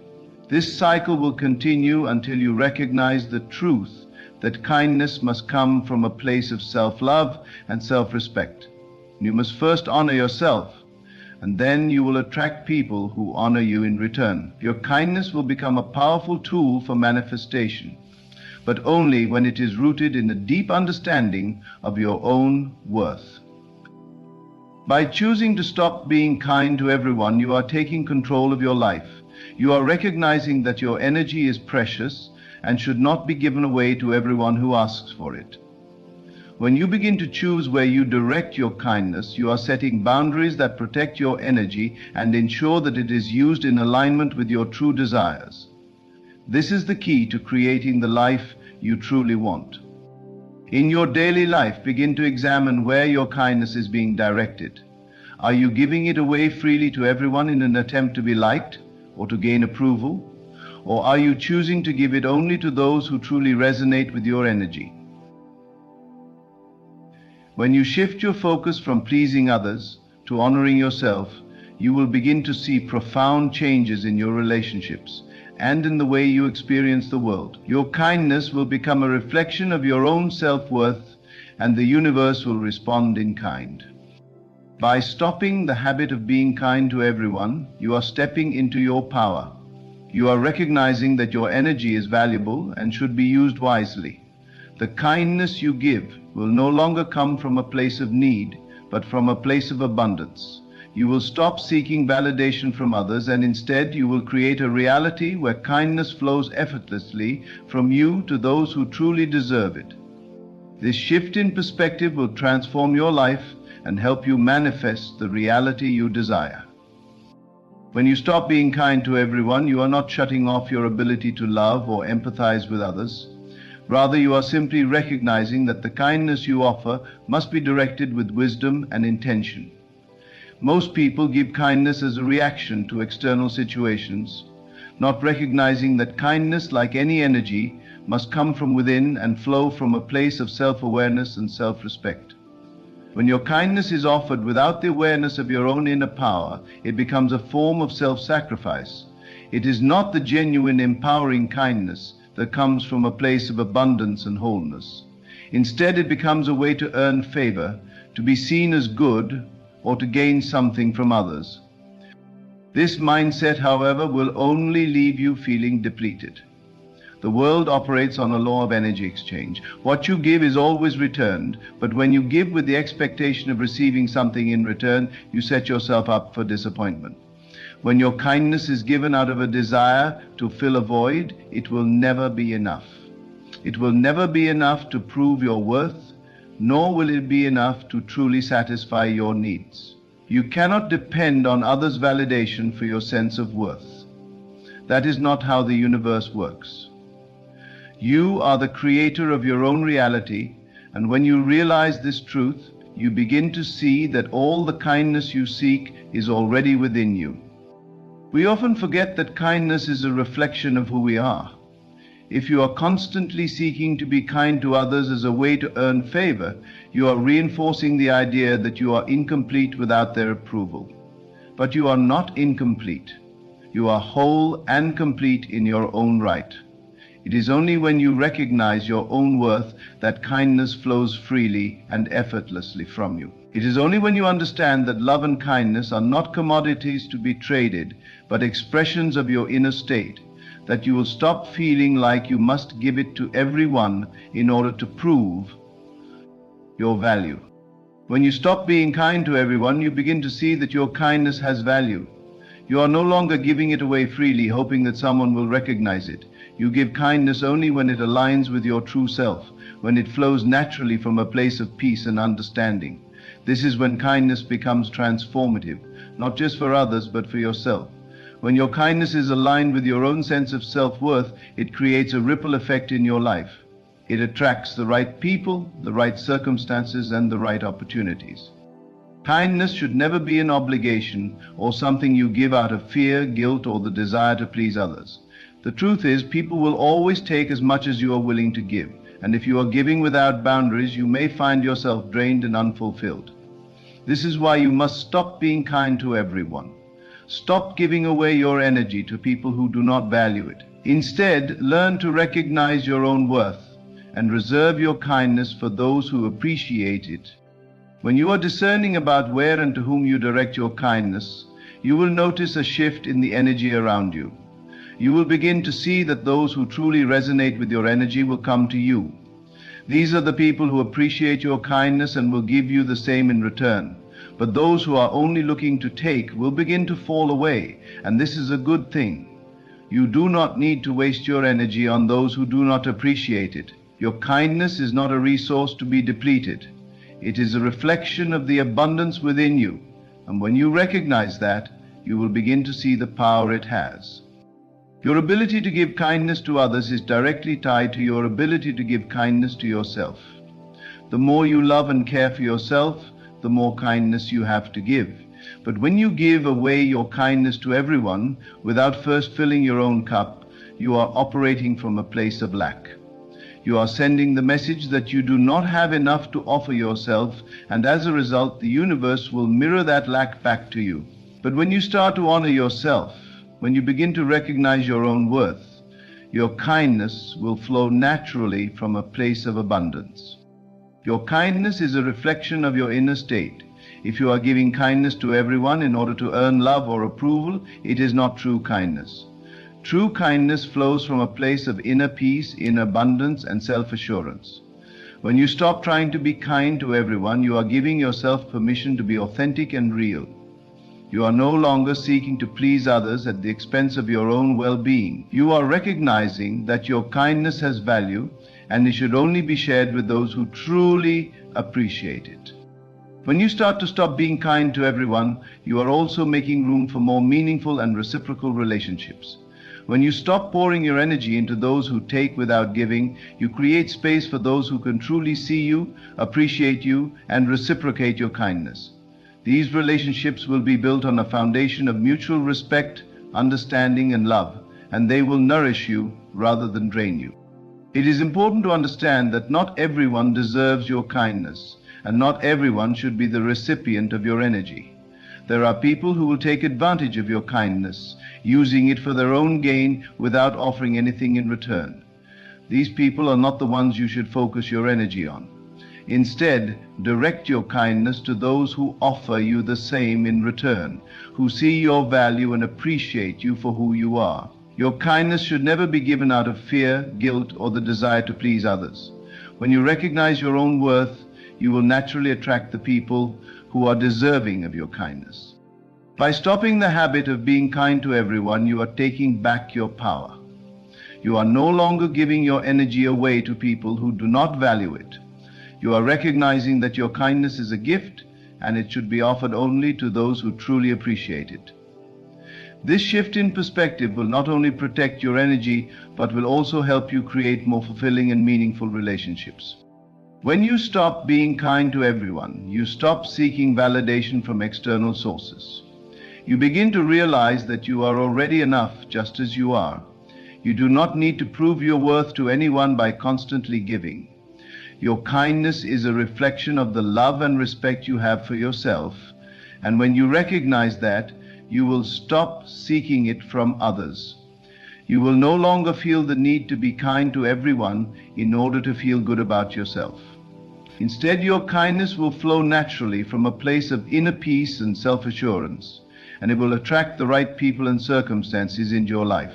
This cycle will continue until you recognize the truth that kindness must come from a place of self-love and self-respect. You must first honor yourself, and then you will attract people who honor you in return. Your kindness will become a powerful tool for manifestation, but only when it is rooted in a deep understanding of your own worth. By choosing to stop being kind to everyone, you are taking control of your life. You are recognizing that your energy is precious and should not be given away to everyone who asks for it. When you begin to choose where you direct your kindness, you are setting boundaries that protect your energy and ensure that it is used in alignment with your true desires. This is the key to creating the life you truly want. In your daily life, begin to examine where your kindness is being directed. Are you giving it away freely to everyone in an attempt to be liked or to gain approval? Or are you choosing to give it only to those who truly resonate with your energy? When you shift your focus from pleasing others to honoring yourself, you will begin to see profound changes in your relationships and in the way you experience the world. Your kindness will become a reflection of your own self-worth, and the universe will respond in kind. By stopping the habit of being kind to everyone, you are stepping into your power. You are recognizing that your energy is valuable and should be used wisely. The kindness you give will no longer come from a place of need, but from a place of abundance. You will stop seeking validation from others, and instead you will create a reality where kindness flows effortlessly from you to those who truly deserve it. This shift in perspective will transform your life and help you manifest the reality you desire. When you stop being kind to everyone, you are not shutting off your ability to love or empathize with others. Rather, you are simply recognizing that the kindness you offer must be directed with wisdom and intention. Most people give kindness as a reaction to external situations, not recognizing that kindness, like any energy, must come from within and flow from a place of self-awareness and self-respect. When your kindness is offered without the awareness of your own inner power, it becomes a form of self-sacrifice. It is not the genuine empowering kindness that comes from a place of abundance and wholeness. Instead, it becomes a way to earn favor, to be seen as good, or to gain something from others. This mindset, however, will only leave you feeling depleted. The world operates on a law of energy exchange. What you give is always returned, but when you give with the expectation of receiving something in return, you set yourself up for disappointment. When your kindness is given out of a desire to fill a void, it will never be enough. It will never be enough to prove your worth, nor will it be enough to truly satisfy your needs. You cannot depend on others' validation for your sense of worth. That is not how the universe works. You are the creator of your own reality, and when you realize this truth, you begin to see that all the kindness you seek is already within you. We often forget that kindness is a reflection of who we are. If you are constantly seeking to be kind to others as a way to earn favor, you are reinforcing the idea that you are incomplete without their approval. But you are not incomplete. You are whole and complete in your own right. It is only when you recognize your own worth that kindness flows freely and effortlessly from you. It is only when you understand that love and kindness are not commodities to be traded, but expressions of your inner state, that you will stop feeling like you must give it to everyone in order to prove your value. When you stop being kind to everyone, you begin to see that your kindness has value. You are no longer giving it away freely, hoping that someone will recognize it. You give kindness only when it aligns with your true self, when it flows naturally from a place of peace and understanding. This is when kindness becomes transformative, not just for others, but for yourself. When your kindness is aligned with your own sense of self-worth, it creates a ripple effect in your life. It attracts the right people, the right circumstances, and the right opportunities. Kindness should never be an obligation or something you give out of fear, guilt, or the desire to please others. The truth is, people will always take as much as you are willing to give, and if you are giving without boundaries, you may find yourself drained and unfulfilled. This is why you must stop being kind to everyone. Stop giving away your energy to people who do not value it. Instead, learn to recognize your own worth and reserve your kindness for those who appreciate it. When you are discerning about where and to whom you direct your kindness, you will notice a shift in the energy around you. You will begin to see that those who truly resonate with your energy will come to you. These are the people who appreciate your kindness and will give you the same in return. But those who are only looking to take will begin to fall away, and this is a good thing. You do not need to waste your energy on those who do not appreciate it. Your kindness is not a resource to be depleted. It is a reflection of the abundance within you, and when you recognize that, you will begin to see the power it has. Your ability to give kindness to others is directly tied to your ability to give kindness to yourself. The more you love and care for yourself, the more kindness you have to give. But when you give away your kindness to everyone without first filling your own cup, you are operating from a place of lack. You are sending the message that you do not have enough to offer yourself, and as a result, the universe will mirror that lack back to you. But when you start to honor yourself, when you begin to recognize your own worth, your kindness will flow naturally from a place of abundance. Your kindness is a reflection of your inner state. If you are giving kindness to everyone in order to earn love or approval, it is not true kindness. True kindness flows from a place of inner peace, inner abundance, and self-assurance. When you stop trying to be kind to everyone, you are giving yourself permission to be authentic and real. You are no longer seeking to please others at the expense of your own well-being. You are recognizing that your kindness has value, and it should only be shared with those who truly appreciate it. When you start to stop being kind to everyone, you are also making room for more meaningful and reciprocal relationships. When you stop pouring your energy into those who take without giving, you create space for those who can truly see you, appreciate you, and reciprocate your kindness. These relationships will be built on a foundation of mutual respect, understanding, and love, and they will nourish you rather than drain you. It is important to understand that not everyone deserves your kindness, and not everyone should be the recipient of your energy. There are people who will take advantage of your kindness, using it for their own gain without offering anything in return. These people are not the ones you should focus your energy on. Instead, direct your kindness to those who offer you the same in return, who see your value and appreciate you for who you are. Your kindness should never be given out of fear, guilt, or the desire to please others. When you recognize your own worth, you will naturally attract the people who are deserving of your kindness. By stopping the habit of being kind to everyone, you are taking back your power. You are no longer giving your energy away to people who do not value it. You are recognizing that your kindness is a gift, and it should be offered only to those who truly appreciate it. This shift in perspective will not only protect your energy, but will also help you create more fulfilling and meaningful relationships. When you stop being kind to everyone, you stop seeking validation from external sources. You begin to realize that you are already enough just as you are. You do not need to prove your worth to anyone by constantly giving. Your kindness is a reflection of the love and respect you have for yourself, and when you recognize that, you will stop seeking it from others. You will no longer feel the need to be kind to everyone in order to feel good about yourself. Instead, your kindness will flow naturally from a place of inner peace and self-assurance, and it will attract the right people and circumstances into your life.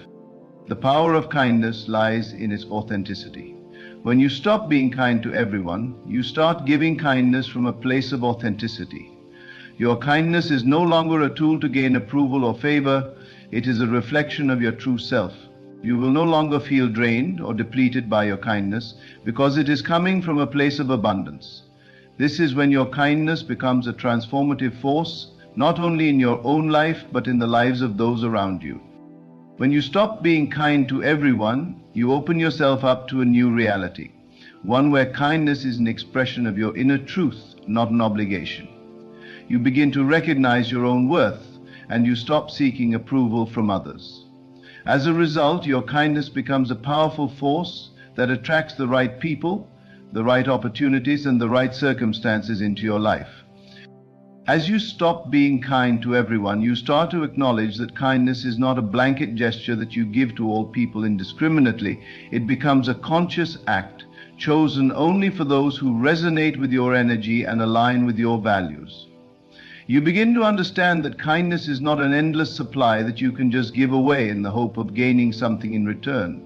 The power of kindness lies in its authenticity. When you stop being kind to everyone, you start giving kindness from a place of authenticity. Your kindness is no longer a tool to gain approval or favor. It is a reflection of your true self. You will no longer feel drained or depleted by your kindness because it is coming from a place of abundance. This is when your kindness becomes a transformative force, not only in your own life, but in the lives of those around you. When you stop being kind to everyone, you open yourself up to a new reality, one where kindness is an expression of your inner truth, not an obligation. You begin to recognize your own worth, and you stop seeking approval from others. As a result, your kindness becomes a powerful force that attracts the right people, the right opportunities, and the right circumstances into your life. As you stop being kind to everyone, you start to acknowledge that kindness is not a blanket gesture that you give to all people indiscriminately. It becomes a conscious act, chosen only for those who resonate with your energy and align with your values. You begin to understand that kindness is not an endless supply that you can just give away in the hope of gaining something in return.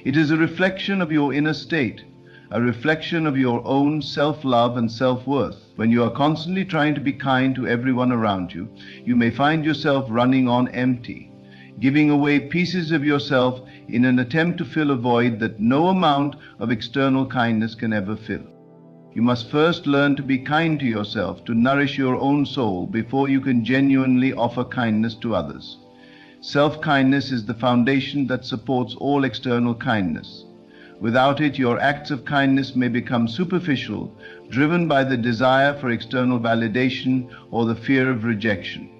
It is a reflection of your inner state, a reflection of your own self-love and self-worth. When you are constantly trying to be kind to everyone around you, you may find yourself running on empty, giving away pieces of yourself in an attempt to fill a void that no amount of external kindness can ever fill. You must first learn to be kind to yourself, to nourish your own soul, before you can genuinely offer kindness to others. Self-kindness is the foundation that supports all external kindness. Without it, your acts of kindness may become superficial, driven by the desire for external validation or the fear of rejection.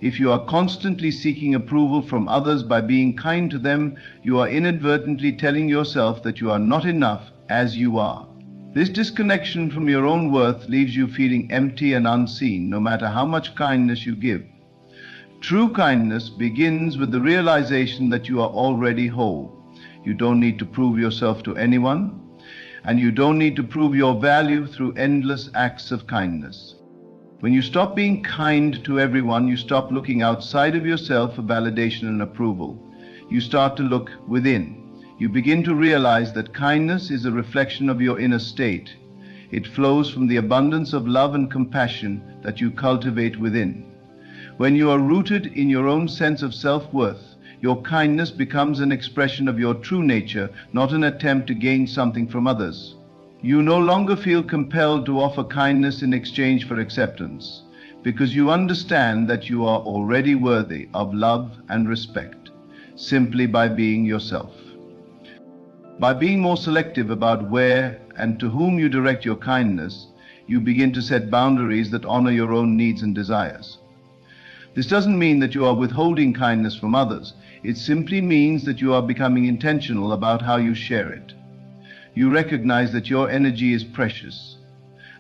If you are constantly seeking approval from others by being kind to them, you are inadvertently telling yourself that you are not enough as you are. This disconnection from your own worth leaves you feeling empty and unseen, no matter how much kindness you give. True kindness begins with the realization that you are already whole. You don't need to prove yourself to anyone, and you don't need to prove your value through endless acts of kindness. When you stop being kind to everyone, you stop looking outside of yourself for validation and approval. You start to look within. You begin to realize that kindness is a reflection of your inner state. It flows from the abundance of love and compassion that you cultivate within. When you are rooted in your own sense of self-worth, your kindness becomes an expression of your true nature, not an attempt to gain something from others. You no longer feel compelled to offer kindness in exchange for acceptance, because you understand that you are already worthy of love and respect, simply by being yourself. By being more selective about where and to whom you direct your kindness, you begin to set boundaries that honor your own needs and desires. This doesn't mean that you are withholding kindness from others. It simply means that you are becoming intentional about how you share it. You recognize that your energy is precious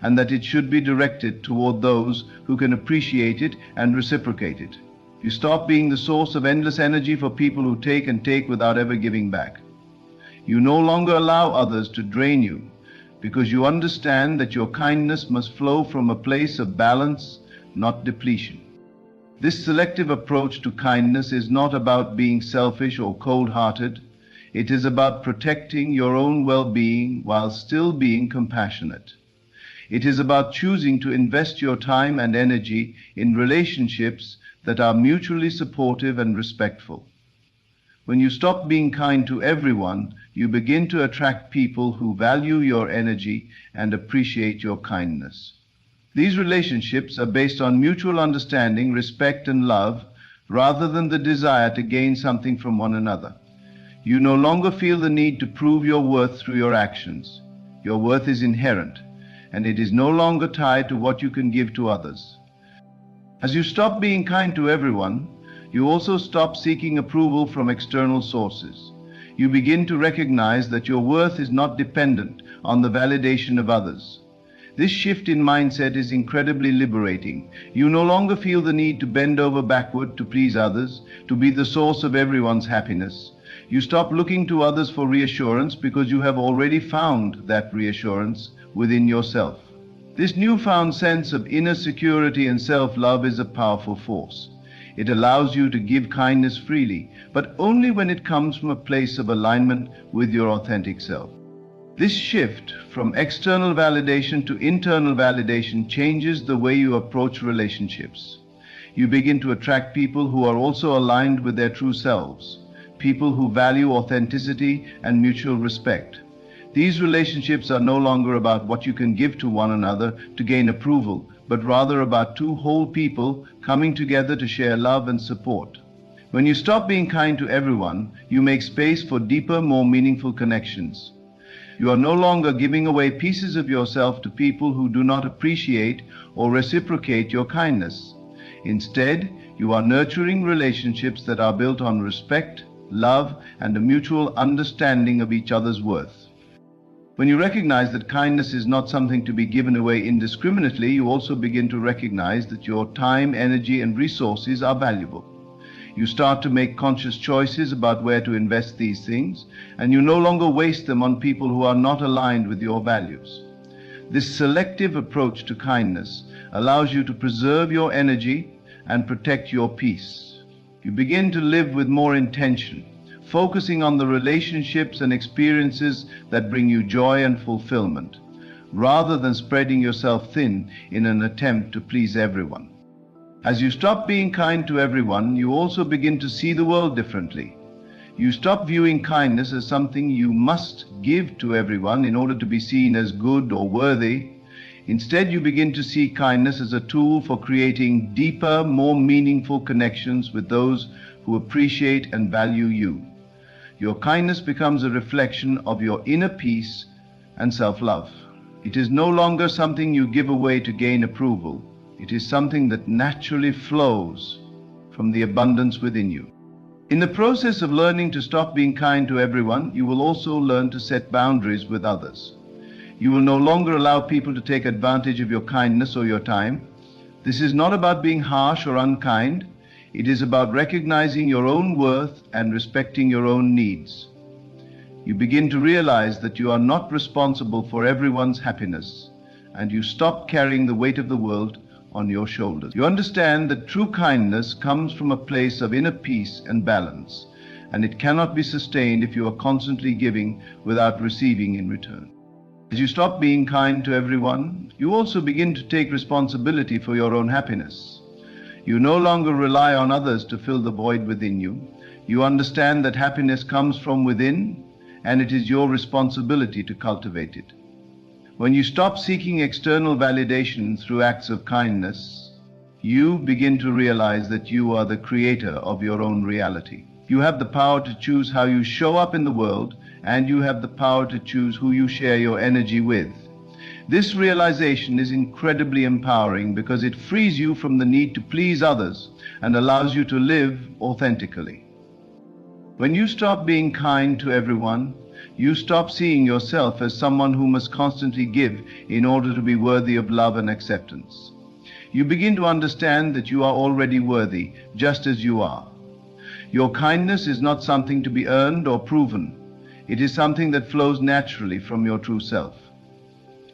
and that it should be directed toward those who can appreciate it and reciprocate it. You stop being the source of endless energy for people who take and take without ever giving back. You no longer allow others to drain you because you understand that your kindness must flow from a place of balance, not depletion. This selective approach to kindness is not about being selfish or cold-hearted. It is about protecting your own well-being while still being compassionate. It is about choosing to invest your time and energy in relationships that are mutually supportive and respectful. When you stop being kind to everyone, you begin to attract people who value your energy and appreciate your kindness. These relationships are based on mutual understanding, respect, and love, rather than the desire to gain something from one another. You no longer feel the need to prove your worth through your actions. Your worth is inherent, and it is no longer tied to what you can give to others. As you stop being kind to everyone, you also stop seeking approval from external sources. You begin to recognize that your worth is not dependent on the validation of others. This shift in mindset is incredibly liberating. You no longer feel the need to bend over backward to please others, to be the source of everyone's happiness. You stop looking to others for reassurance because you have already found that reassurance within yourself. This newfound sense of inner security and self-love is a powerful force. It allows you to give kindness freely, but only when it comes from a place of alignment with your authentic self. This shift from external validation to internal validation changes the way you approach relationships. You begin to attract people who are also aligned with their true selves, people who value authenticity and mutual respect. These relationships are no longer about what you can give to one another to gain approval, but rather about two whole people coming together to share love and support. When you stop being kind to everyone, you make space for deeper, more meaningful connections. You are no longer giving away pieces of yourself to people who do not appreciate or reciprocate your kindness. Instead, you are nurturing relationships that are built on respect, love, and a mutual understanding of each other's worth. When you recognize that kindness is not something to be given away indiscriminately, you also begin to recognize that your time, energy, and resources are valuable. You start to make conscious choices about where to invest these things, and you no longer waste them on people who are not aligned with your values. This selective approach to kindness allows you to preserve your energy and protect your peace. You begin to live with more intention, focusing on the relationships and experiences that bring you joy and fulfillment, rather than spreading yourself thin in an attempt to please everyone. As you stop being kind to everyone, you also begin to see the world differently. You stop viewing kindness as something you must give to everyone in order to be seen as good or worthy. Instead, you begin to see kindness as a tool for creating deeper, more meaningful connections with those who appreciate and value you. Your kindness becomes a reflection of your inner peace and self-love. It is no longer something you give away to gain approval. It is something that naturally flows from the abundance within you. In the process of learning to stop being kind to everyone, you will also learn to set boundaries with others. You will no longer allow people to take advantage of your kindness or your time. This is not about being harsh or unkind. It is about recognizing your own worth and respecting your own needs. You begin to realize that you are not responsible for everyone's happiness, and you stop carrying the weight of the world on your shoulders. You understand that true kindness comes from a place of inner peace and balance, and it cannot be sustained if you are constantly giving without receiving in return. As you stop being kind to everyone, you also begin to take responsibility for your own happiness. You no longer rely on others to fill the void within you. You understand that happiness comes from within, and it is your responsibility to cultivate it. When you stop seeking external validation through acts of kindness, you begin to realize that you are the creator of your own reality. You have the power to choose how you show up in the world, and you have the power to choose who you share your energy with. This realization is incredibly empowering because it frees you from the need to please others and allows you to live authentically. When you stop being kind to everyone, you stop seeing yourself as someone who must constantly give in order to be worthy of love and acceptance. You begin to understand that you are already worthy, just as you are. Your kindness is not something to be earned or proven. It is something that flows naturally from your true self.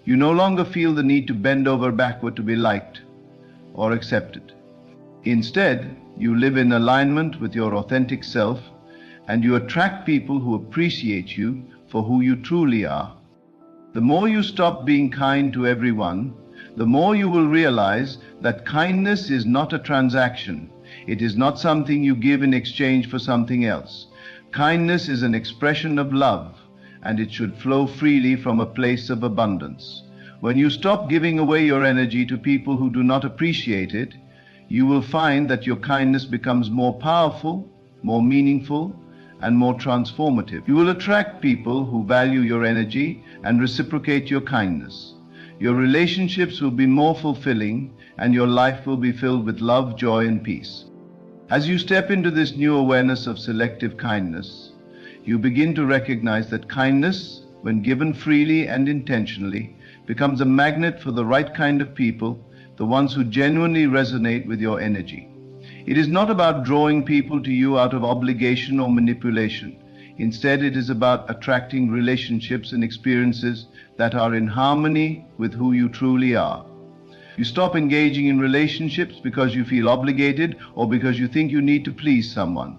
You no longer feel the need to bend over backward to be liked or accepted. Instead, you live in alignment with your authentic self, and you attract people who appreciate you for who you truly are. The more you stop being kind to everyone, the more you will realize that kindness is not a transaction. It is not something you give in exchange for something else. Kindness is an expression of love, and it should flow freely from a place of abundance. When you stop giving away your energy to people who do not appreciate it, you will find that your kindness becomes more powerful, more meaningful, and more transformative. You will attract people who value your energy and reciprocate your kindness. Your relationships will be more fulfilling, and your life will be filled with love, joy, and peace. As you step into this new awareness of selective kindness, you begin to recognize that kindness, when given freely and intentionally, becomes a magnet for the right kind of people, the ones who genuinely resonate with your energy. It is not about drawing people to you out of obligation or manipulation. Instead, it is about attracting relationships and experiences that are in harmony with who you truly are. You stop engaging in relationships because you feel obligated or because you think you need to please someone.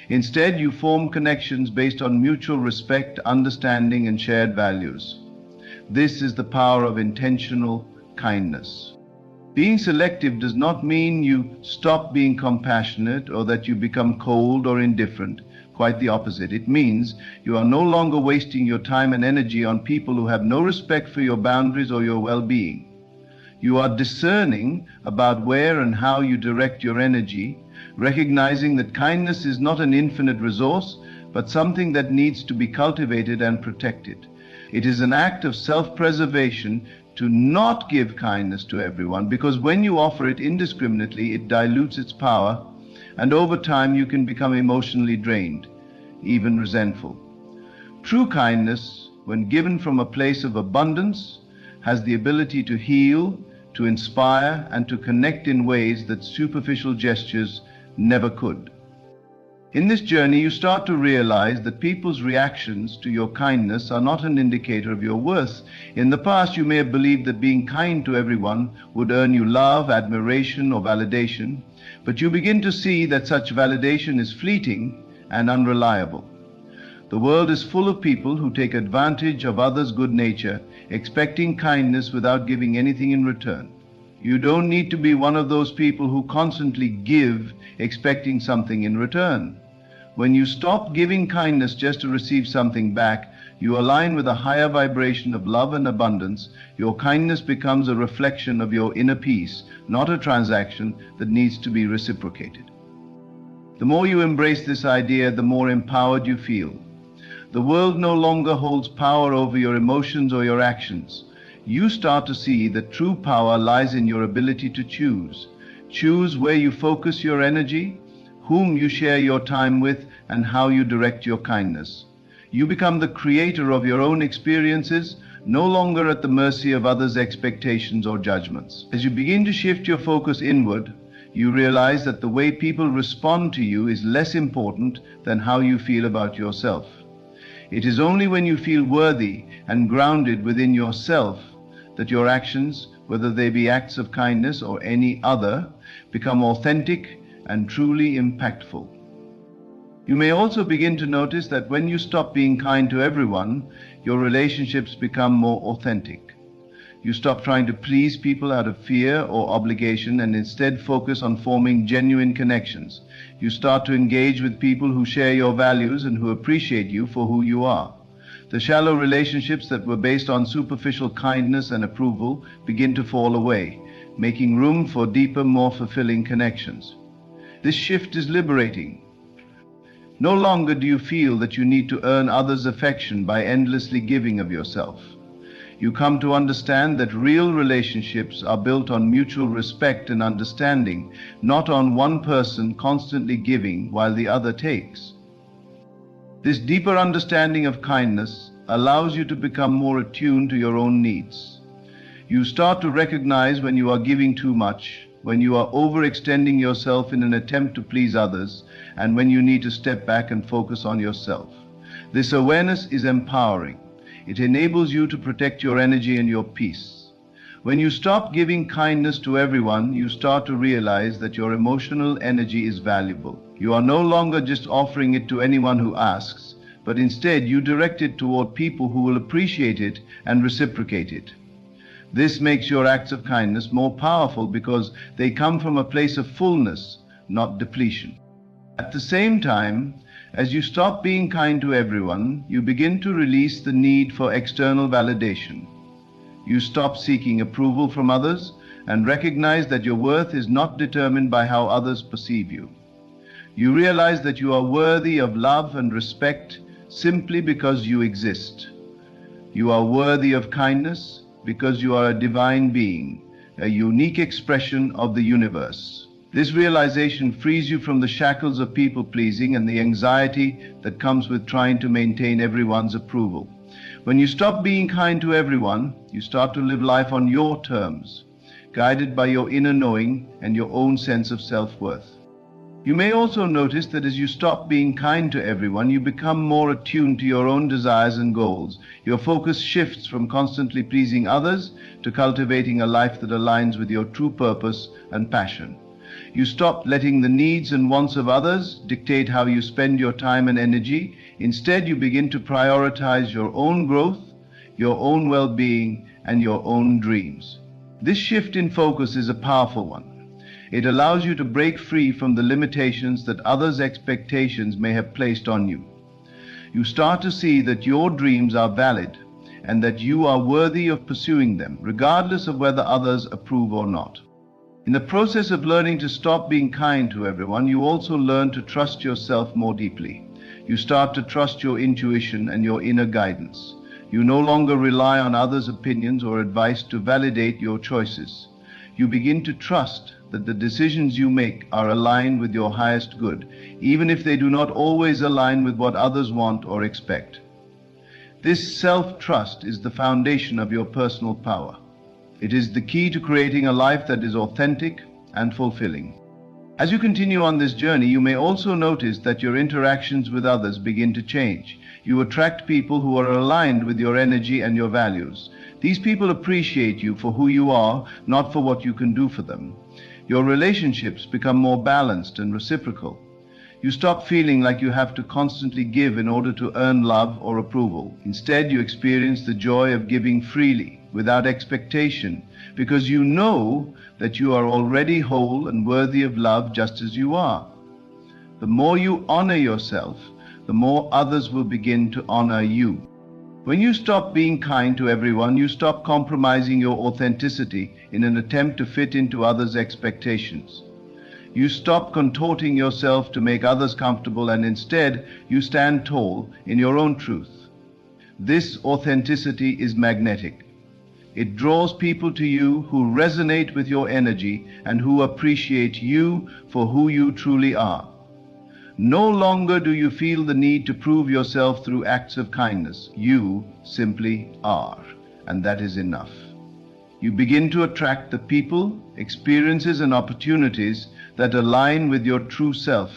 Instead, you form connections based on mutual respect, understanding, and shared values. This is the power of intentional kindness. Being selective does not mean you stop being compassionate or that you become cold or indifferent. Quite the opposite. It means you are no longer wasting your time and energy on people who have no respect for your boundaries or your well-being. You are discerning about where and how you direct your energy, recognizing that kindness is not an infinite resource, but something that needs to be cultivated and protected. It is an act of self-preservation to not give kindness to everyone, because when you offer it indiscriminately, it dilutes its power, and over time you can become emotionally drained, even resentful. True kindness, when given from a place of abundance, has the ability to heal, to inspire, and to connect in ways that superficial gestures never could. In this journey, you start to realize that people's reactions to your kindness are not an indicator of your worth. In the past, you may have believed that being kind to everyone would earn you love, admiration, or validation, but you begin to see that such validation is fleeting and unreliable. The world is full of people who take advantage of others' good nature, expecting kindness without giving anything in return. You don't need to be one of those people who constantly give, expecting something in return. When you stop giving kindness just to receive something back, you align with a higher vibration of love and abundance. Your kindness becomes a reflection of your inner peace, not a transaction that needs to be reciprocated. The more you embrace this idea, the more empowered you feel. The world no longer holds power over your emotions or your actions. You start to see that true power lies in your ability to choose. Choose where you focus your energy, whom you share your time with, and how you direct your kindness. You become the creator of your own experiences, no longer at the mercy of others' expectations or judgments. As you begin to shift your focus inward, you realize that the way people respond to you is less important than how you feel about yourself. It is only when you feel worthy and grounded within yourself that your actions, whether they be acts of kindness or any other, become authentic and truly impactful. You may also begin to notice that when you stop being kind to everyone, your relationships become more authentic. You stop trying to please people out of fear or obligation and instead focus on forming genuine connections. You start to engage with people who share your values and who appreciate you for who you are. The shallow relationships that were based on superficial kindness and approval begin to fall away, making room for deeper, more fulfilling connections. This shift is liberating. No longer do you feel that you need to earn others' affection by endlessly giving of yourself. You come to understand that real relationships are built on mutual respect and understanding, not on one person constantly giving while the other takes. This deeper understanding of kindness allows you to become more attuned to your own needs. You start to recognize when you are giving too much, when you are overextending yourself in an attempt to please others, and when you need to step back and focus on yourself. This awareness is empowering. It enables you to protect your energy and your peace. When you stop giving kindness to everyone, you start to realize that your emotional energy is valuable. You are no longer just offering it to anyone who asks, but instead you direct it toward people who will appreciate it and reciprocate it. This makes your acts of kindness more powerful because they come from a place of fullness, not depletion. At the same time, as you stop being kind to everyone, you begin to release the need for external validation. You stop seeking approval from others and recognize that your worth is not determined by how others perceive you. You realize that you are worthy of love and respect simply because you exist. You are worthy of kindness because you are a divine being, a unique expression of the universe. This realization frees you from the shackles of people-pleasing and the anxiety that comes with trying to maintain everyone's approval. When you stop being kind to everyone, you start to live life on your terms, guided by your inner knowing and your own sense of self-worth. You may also notice that as you stop being kind to everyone, you become more attuned to your own desires and goals. Your focus shifts from constantly pleasing others to cultivating a life that aligns with your true purpose and passion. You stop letting the needs and wants of others dictate how you spend your time and energy. Instead, you begin to prioritize your own growth, your own well-being, and your own dreams. This shift in focus is a powerful one. It allows you to break free from the limitations that others' expectations may have placed on you. You start to see that your dreams are valid and that you are worthy of pursuing them, regardless of whether others approve or not. In the process of learning to stop being kind to everyone, you also learn to trust yourself more deeply. You start to trust your intuition and your inner guidance. You no longer rely on others' opinions or advice to validate your choices. You begin to trust that the decisions you make are aligned with your highest good, even if they do not always align with what others want or expect. This self-trust is the foundation of your personal power. It is the key to creating a life that is authentic and fulfilling. As you continue on this journey, you may also notice that your interactions with others begin to change. You attract people who are aligned with your energy and your values. These people appreciate you for who you are, not for what you can do for them. Your relationships become more balanced and reciprocal. You stop feeling like you have to constantly give in order to earn love or approval. Instead, you experience the joy of giving freely, without expectation, because you know that you are already whole and worthy of love just as you are. The more you honor yourself, the more others will begin to honor you. When you stop being kind to everyone, you stop compromising your authenticity in an attempt to fit into others' expectations. You stop contorting yourself to make others comfortable, and instead you stand tall in your own truth. This authenticity is magnetic. It draws people to you who resonate with your energy and who appreciate you for who you truly are. No longer do you feel the need to prove yourself through acts of kindness. You simply are, and that is enough. You begin to attract the people, experiences, and opportunities that align with your true self,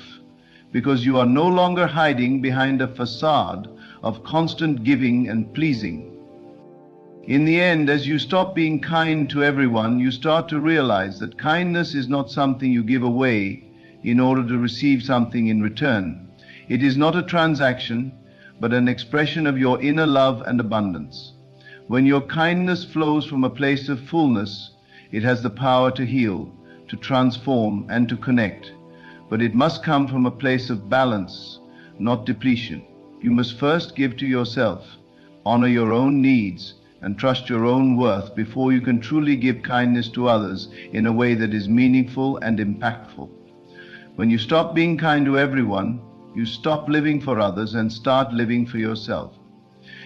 because you are no longer hiding behind a facade of constant giving and pleasing. In the end, as you stop being kind to everyone, you start to realize that kindness is not something you give away in order to receive something in return. It is not a transaction, but an expression of your inner love and abundance. When your kindness flows from a place of fullness, it has the power to heal, to transform, and to connect. But it must come from a place of balance, not depletion. You must first give to yourself, honor your own needs, and trust your own worth before you can truly give kindness to others in a way that is meaningful and impactful. When you stop being kind to everyone, you stop living for others and start living for yourself.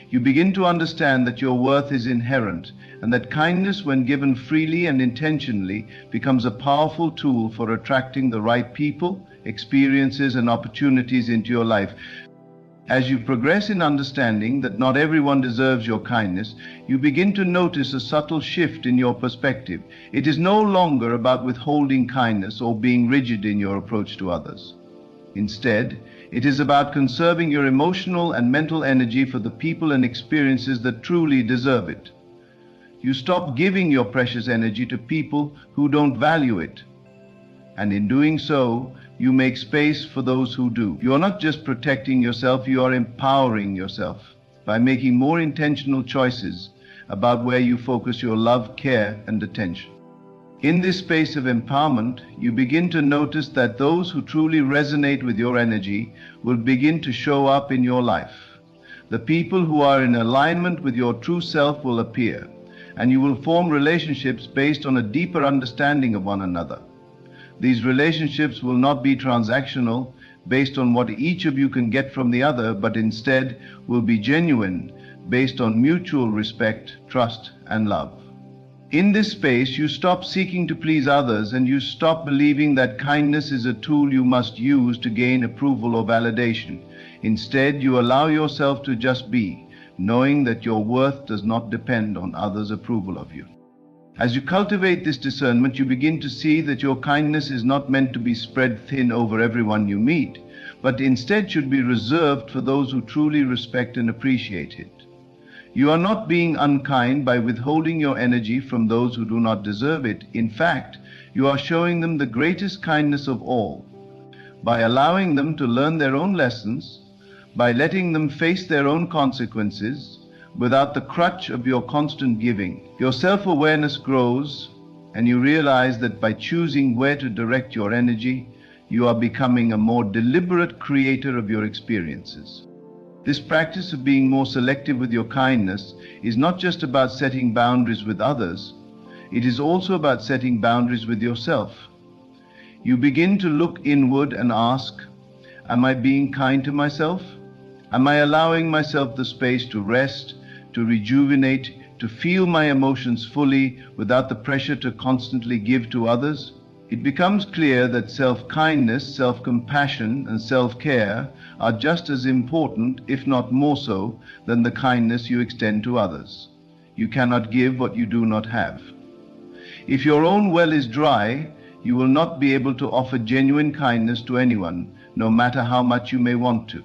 You begin to understand that your worth is inherent, and that kindness, when given freely and intentionally, becomes a powerful tool for attracting the right people, experiences, and opportunities into your life. As you progress in understanding that not everyone deserves your kindness, you begin to notice a subtle shift in your perspective. It is no longer about withholding kindness or being rigid in your approach to others. Instead, it is about conserving your emotional and mental energy for the people and experiences that truly deserve it. You stop giving your precious energy to people who don't value it. And in doing so, you make space for those who do. You are not just protecting yourself, you are empowering yourself by making more intentional choices about where you focus your love, care, and attention. In this space of empowerment, you begin to notice that those who truly resonate with your energy will begin to show up in your life. The people who are in alignment with your true self will appear, and you will form relationships based on a deeper understanding of one another. These relationships will not be transactional, based on what each of you can get from the other, but instead will be genuine, based on mutual respect, trust, and love. In this space, you stop seeking to please others, and you stop believing that kindness is a tool you must use to gain approval or validation. Instead, you allow yourself to just be, knowing that your worth does not depend on others' approval of you. As you cultivate this discernment, you begin to see that your kindness is not meant to be spread thin over everyone you meet, but instead should be reserved for those who truly respect and appreciate it. You are not being unkind by withholding your energy from those who do not deserve it. In fact, you are showing them the greatest kindness of all, by allowing them to learn their own lessons, by letting them face their own consequences, without the crutch of your constant giving. Your self-awareness grows, and you realize that by choosing where to direct your energy, you are becoming a more deliberate creator of your experiences. This practice of being more selective with your kindness is not just about setting boundaries with others, it is also about setting boundaries with yourself. You begin to look inward and ask, am I being kind to myself? Am I allowing myself the space to rest, to rejuvenate, to feel my emotions fully without the pressure to constantly give to others? It becomes clear that self-kindness, self-compassion, and self-care are just as important, if not more so, than the kindness you extend to others. You cannot give what you do not have. If your own well is dry, you will not be able to offer genuine kindness to anyone, no matter how much you may want to.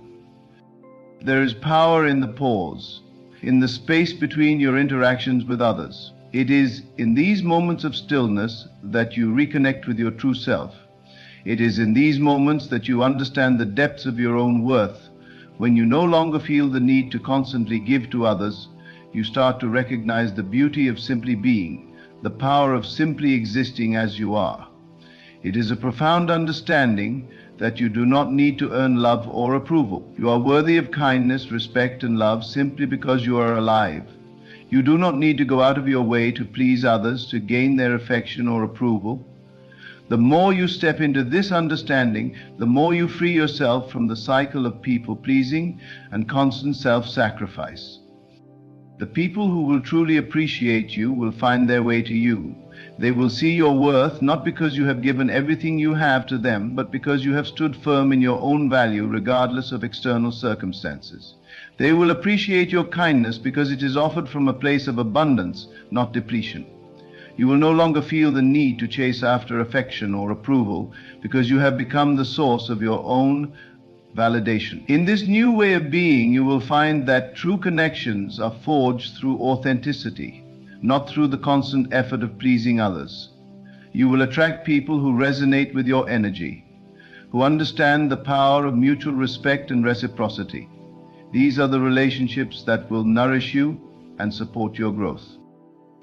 There is power in the pause, in the space between your interactions with others. It is in these moments of stillness that you reconnect with your true self. It is in these moments that you understand the depths of your own worth. When you no longer feel the need to constantly give to others, you start to recognize the beauty of simply being, the power of simply existing as you are. It is a profound understanding that you do not need to earn love or approval. You are worthy of kindness, respect, and love simply because you are alive. You do not need to go out of your way to please others, to gain their affection or approval. The more you step into this understanding, the more you free yourself from the cycle of people-pleasing and constant self-sacrifice. The people who will truly appreciate you will find their way to you. They will see your worth not because you have given everything you have to them, but because you have stood firm in your own value regardless of external circumstances. They will appreciate your kindness because it is offered from a place of abundance, not depletion. You will no longer feel the need to chase after affection or approval because you have become the source of your own validation. In this new way of being, you will find that true connections are forged through authenticity, not through the constant effort of pleasing others. You will attract people who resonate with your energy, who understand the power of mutual respect and reciprocity. These are the relationships that will nourish you and support your growth.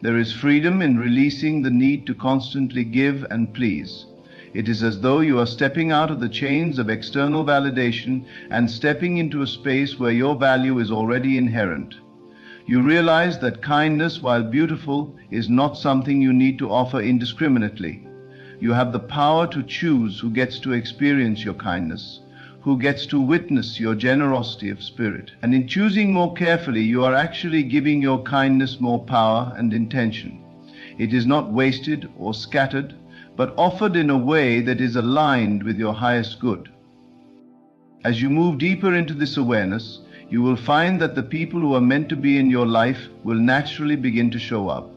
There is freedom in releasing the need to constantly give and please. It is as though you are stepping out of the chains of external validation and stepping into a space where your value is already inherent. You realize that kindness, while beautiful, is not something you need to offer indiscriminately. You have the power to choose who gets to experience your kindness, who gets to witness your generosity of spirit. And in choosing more carefully, you are actually giving your kindness more power and intention. It is not wasted or scattered, but offered in a way that is aligned with your highest good. As you move deeper into this awareness, you will find that the people who are meant to be in your life will naturally begin to show up.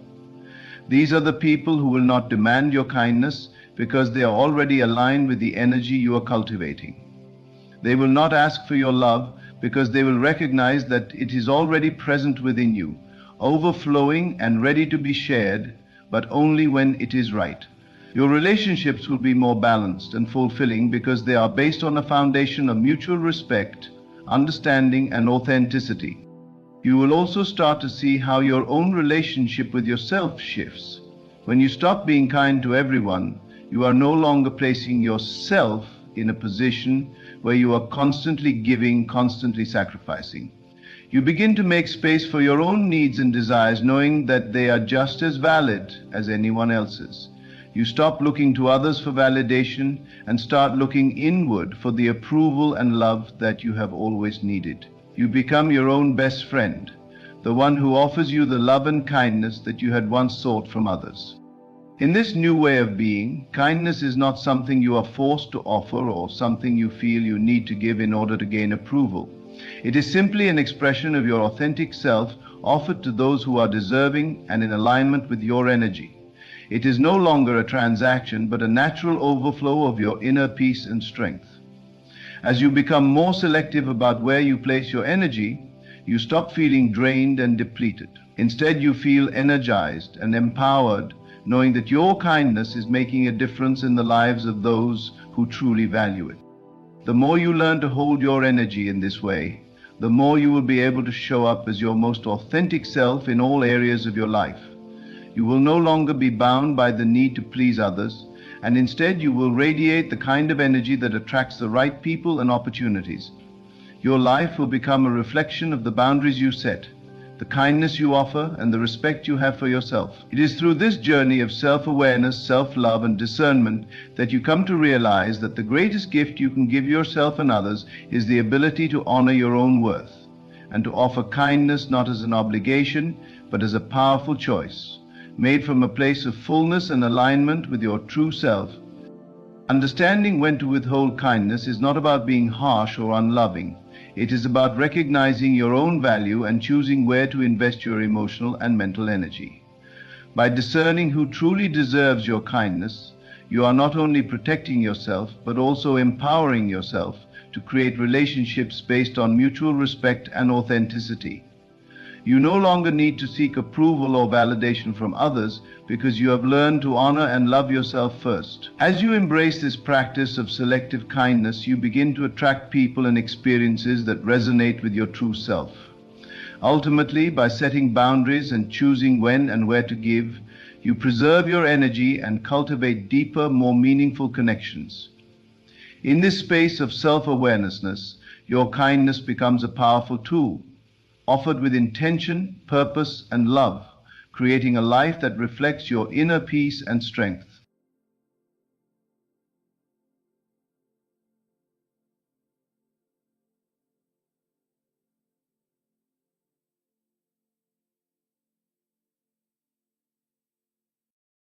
These are the people who will not demand your kindness because they are already aligned with the energy you are cultivating. They will not ask for your love because they will recognize that it is already present within you, overflowing and ready to be shared, but only when it is right. Your relationships will be more balanced and fulfilling because they are based on a foundation of mutual respect, understanding, and authenticity. You will also start to see how your own relationship with yourself shifts. When you stop being kind to everyone, you are no longer placing yourself in a position where you are constantly giving, constantly sacrificing. You begin to make space for your own needs and desires, knowing that they are just as valid as anyone else's. You stop looking to others for validation and start looking inward for the approval and love that you have always needed. You become your own best friend, the one who offers you the love and kindness that you had once sought from others. In this new way of being, kindness is not something you are forced to offer or something you feel you need to give in order to gain approval. It is simply an expression of your authentic self offered to those who are deserving and in alignment with your energy. It is no longer a transaction, but a natural overflow of your inner peace and strength. As you become more selective about where you place your energy, you stop feeling drained and depleted. Instead, you feel energized and empowered, knowing that your kindness is making a difference in the lives of those who truly value it. The more you learn to hold your energy in this way, the more you will be able to show up as your most authentic self in all areas of your life. You will no longer be bound by the need to please others, and instead you will radiate the kind of energy that attracts the right people and opportunities. Your life will become a reflection of the boundaries you set, the kindness you offer, and the respect you have for yourself. It is through this journey of self-awareness, self-love, and discernment that you come to realize that the greatest gift you can give yourself and others is the ability to honor your own worth, and to offer kindness not as an obligation, but as a powerful choice, made from a place of fullness and alignment with your true self. Understanding when to withhold kindness is not about being harsh or unloving. It is about recognizing your own value and choosing where to invest your emotional and mental energy. By discerning who truly deserves your kindness, you are not only protecting yourself, but also empowering yourself to create relationships based on mutual respect and authenticity. You no longer need to seek approval or validation from others because you have learned to honor and love yourself first. As you embrace this practice of selective kindness, you begin to attract people and experiences that resonate with your true self. Ultimately, by setting boundaries and choosing when and where to give, you preserve your energy and cultivate deeper, more meaningful connections. In this space of self-awareness, your kindness becomes a powerful tool, offered with intention, purpose, and love, creating a life that reflects your inner peace and strength.